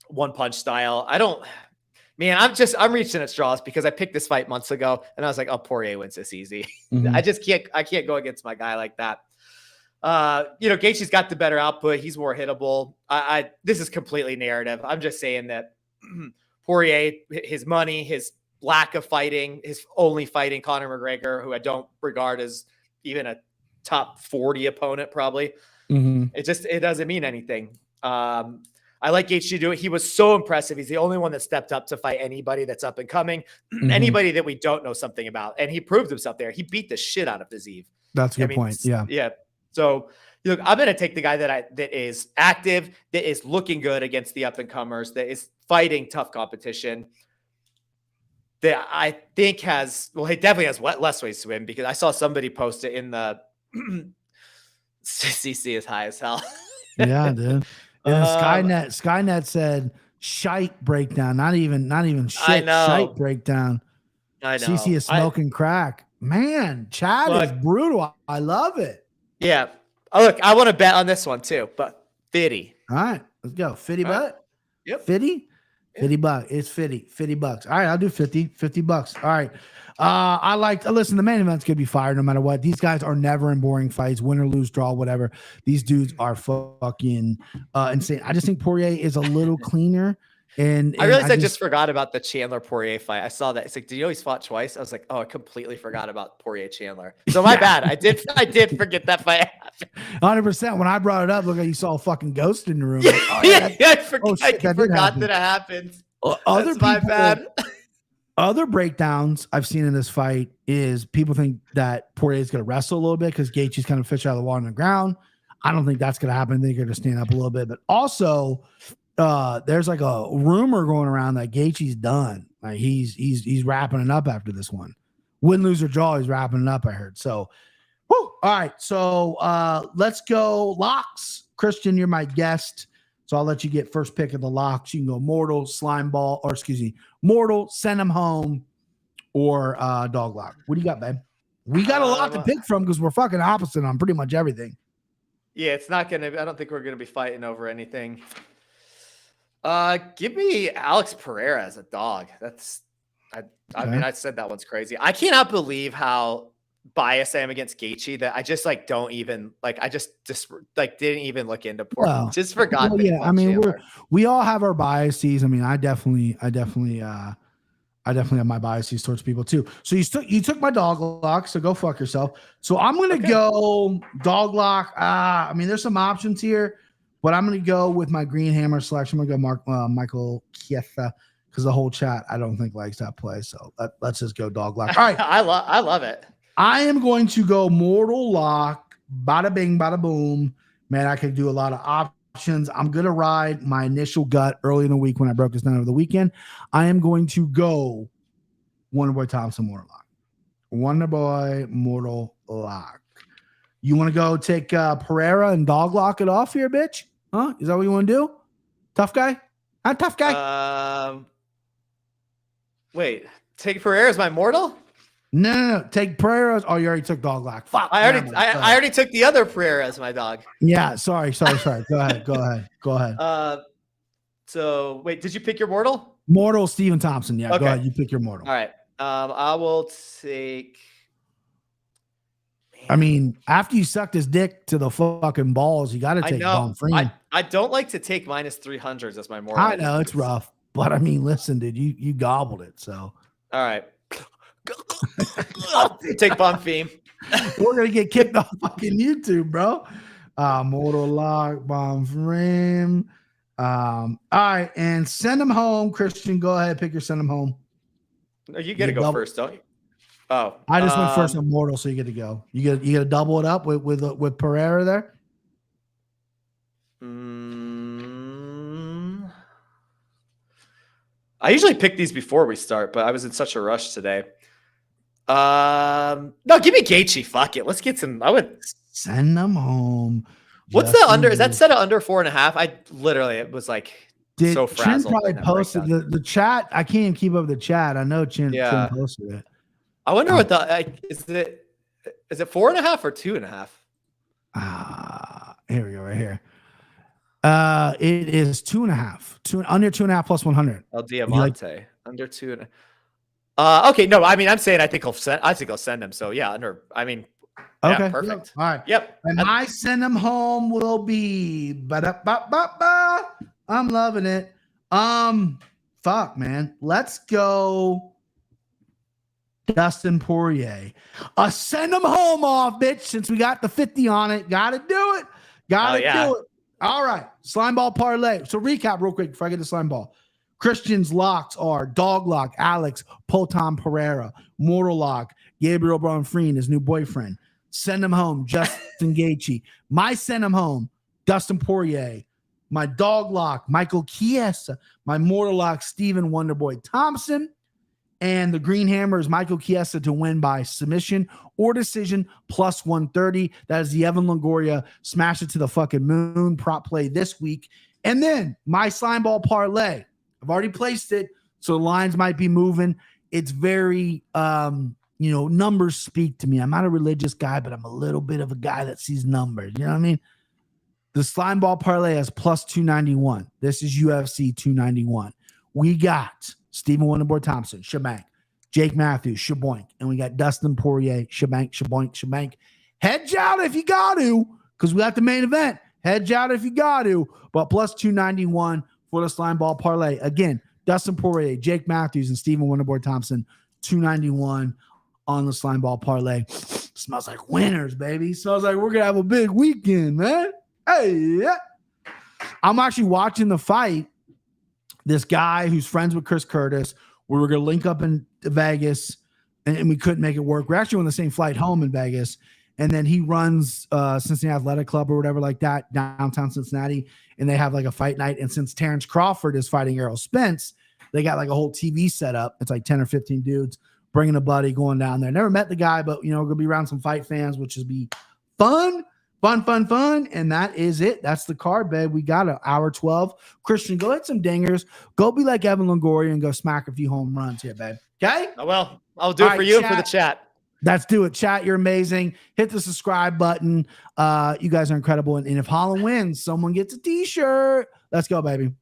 one-punch style. I'm reaching at straws because I picked this fight months ago, and I was like, oh, Poirier wins this easy. I can't go against my guy like that. Gaethje's got the better output. He's more hittable. This is completely narrative. I'm just saying that Poirier, his money, his lack of fighting, his only fighting Conor McGregor, who I don't regard as even a top 40 opponent, probably. It doesn't mean anything. I like Gaethje to do it. He was so impressive. He's the only one that stepped up to fight anybody that's up and coming, anybody that we don't know something about. And he proved himself there. He beat the shit out of Fiziev. That's a good point. Yeah. Yeah. So look, I'm going to take the guy that is active, that is looking good against the up and comers, that is fighting tough competition, that I think he definitely has less ways to win, because I saw somebody post it in the CC is high as hell. Yeah, dude. And Skynet said shite breakdown, not even shit. I know. Shite breakdown. I know. CC is smoking crack. Man, Chad is brutal. I love it. Yeah. Oh, look, I want to bet on this one too, but 50. All right, let's go. 50 bucks. Yep. 50? 50 bucks. It's 50 bucks. All right, I'll do 50 bucks. All right. Listen, the main event's going to be fire no matter what. These guys are never in boring fights, win or lose, draw, whatever. These dudes are fucking insane. I just think Poirier is a little cleaner. And I realized I just forgot about the Chandler Poirier fight. I saw that. It's like, did you know he's fought twice? I was like, oh, I completely forgot about Poirier Chandler. So my bad. I did forget that fight. 100%. When I brought it up, look like you saw a fucking ghost in the room. Like, I forgot that it happened. That's my bad. Other breakdowns I've seen in this fight is people think that Poirier is going to wrestle a little bit because Gaethje's kind of fish out of the water on the ground. I don't think that's going to happen. They're going to stand up a little bit, but also there's like a rumor going around that Gaethje's done. Like he's wrapping it up after this one. Win, lose, or draw, he's wrapping it up, I heard. So, whew. All right. So let's go locks. Christian, you're my guest. So I'll let you get first pick of the locks. You can go Mortal, Mortal, Send Him Home, or Dog Lock. What do you got, babe? We got a lot to pick from because we're fucking opposite on pretty much everything. Yeah, it's not going to – I don't think we're going to be fighting over anything. Give me Alex Pereira as a dog. I mean, I said that one's crazy. I cannot believe how biased I am against Gaethje that I just like don't even like I just like didn't even look into porn. Just forgot. Well, yeah, I mean we all have our biases. I mean, I definitely have my biases towards people too. So you took my dog lock, so go fuck yourself. So I'm gonna go dog lock. I mean, there's some options here, but I'm gonna go with my green hammer selection. I'm gonna go Michael Chiesa because the whole chat I don't think likes that play. So let's just go dog lock. All right, I love it. I am going to go mortal lock. Bada bing, bada boom. Man, I could do a lot of options. I'm going to ride my initial gut early in the week when I broke this down over the weekend. I am going to go Wonderboy Thompson mortal lock. Wonderboy mortal lock. You want to go take Pereira and dog lock it off here, bitch? Huh? Is that what you want to do? Tough guy? I'm tough guy. Wait, take Pereira as my mortal? No. Take Pereira's. Oh, you already took dog lock. Fuck. I already took the other Pereira as my dog. Yeah. Sorry. Go ahead. So wait, did you pick your mortal? Mortal Stephen Thompson. Yeah. Okay. Go ahead. You pick your mortal. All right. I will take. I mean, after you sucked his dick to the fucking balls, you got to take Bonfim. I don't like to take minus 300s as my moral. I know it's rough, but I mean, listen, dude, you gobbled it. So all right, I'll take Bonfim. We're gonna get kicked off fucking YouTube, bro. Mortal Lock, Bonfim. All right, and send them home. Christian, go ahead, pick your send them home. No, you get to go first, don't you? Oh, I just went first on Mortal, so you get to go. You get to double it up with Pereira there. I usually pick these before we start, but I was in such a rush today. No, give me Gaethje. Fuck it. Let's get some. I would send them home. What's the under? Is that set at under 4.5? I literally, it was like so frazzled. Chin probably posted the chat. I can't even keep up with the chat. I know Chin posted it. I wonder what the is it 4.5 or 2.5? Here we go, right here. It is 2.5. Under 2.5 plus 100. El Diamante under 2.5. Okay, no, I mean, I'm saying I think I'll send him. So yeah, under. I mean, okay, perfect. All right, yep. And I send him home will be. I'm loving it. Fuck, man. Let's go. Dustin Poirier. Send him home off, bitch, since we got the 50 on it. Gotta do it. Gotta do it. All right. Slimeball parlay. So recap real quick before I get to Slimeball. Christian's locks are Dog Lock, Alex, Potam Pereira, Mortal Lock, Gabriel Bonfim, his new boyfriend. Send him home, Justin Gaethje. My send him home, Dustin Poirier. My Dog Lock, Michael Chiesa. My Mortal Lock, Stephen Wonderboy Thompson. And the Green Hammer is Michael Chiesa to win by submission or decision plus 130. That is the Evan Longoria smash it to the fucking moon prop play this week. And then my Slimeball parlay. I've already placed it, so the lines might be moving. It's very, numbers speak to me. I'm not a religious guy, but I'm a little bit of a guy that sees numbers. You know what I mean? The Slimeball parlay has plus 291. This is UFC 291. We got Stephen Wonderboy Thompson, Shabank. Jake Matthews, Shaboink. And we got Dustin Poirier, Shabank, Shaboink, Shabank. Hedge out if you got to, because we got the main event. Hedge out if you got to, but plus 291 for the Slimeball parlay. Again, Dustin Poirier, Jake Matthews, and Stephen Wonderboy Thompson, 291 on the Slimeball parlay. Smells like winners, baby. Smells like we're going to have a big weekend, man. Hey, yeah. I'm actually watching the fight. This guy who's friends with Chris Curtis, we were going to link up in Vegas, and we couldn't make it work. We're actually on the same flight home in Vegas, and then he runs Cincinnati Athletic Club or whatever like that, downtown Cincinnati, and they have like a fight night. And since Terrence Crawford is fighting Errol Spence, they got like a whole TV set up. It's like 10 or 15 dudes bringing a buddy going down there. Never met the guy, but, going to be around some fight fans, which will be fun. And that is it. That's the card, babe. We got an hour 12. Christian, go hit some dingers. Go be like Evan Longoria and go smack a few home runs here, babe. Okay? Oh, well, I'll do it for you and for the chat. Let's do it. Chat, you're amazing. Hit the subscribe button. You guys are incredible. And if Holland wins, someone gets a t-shirt. Let's go, baby.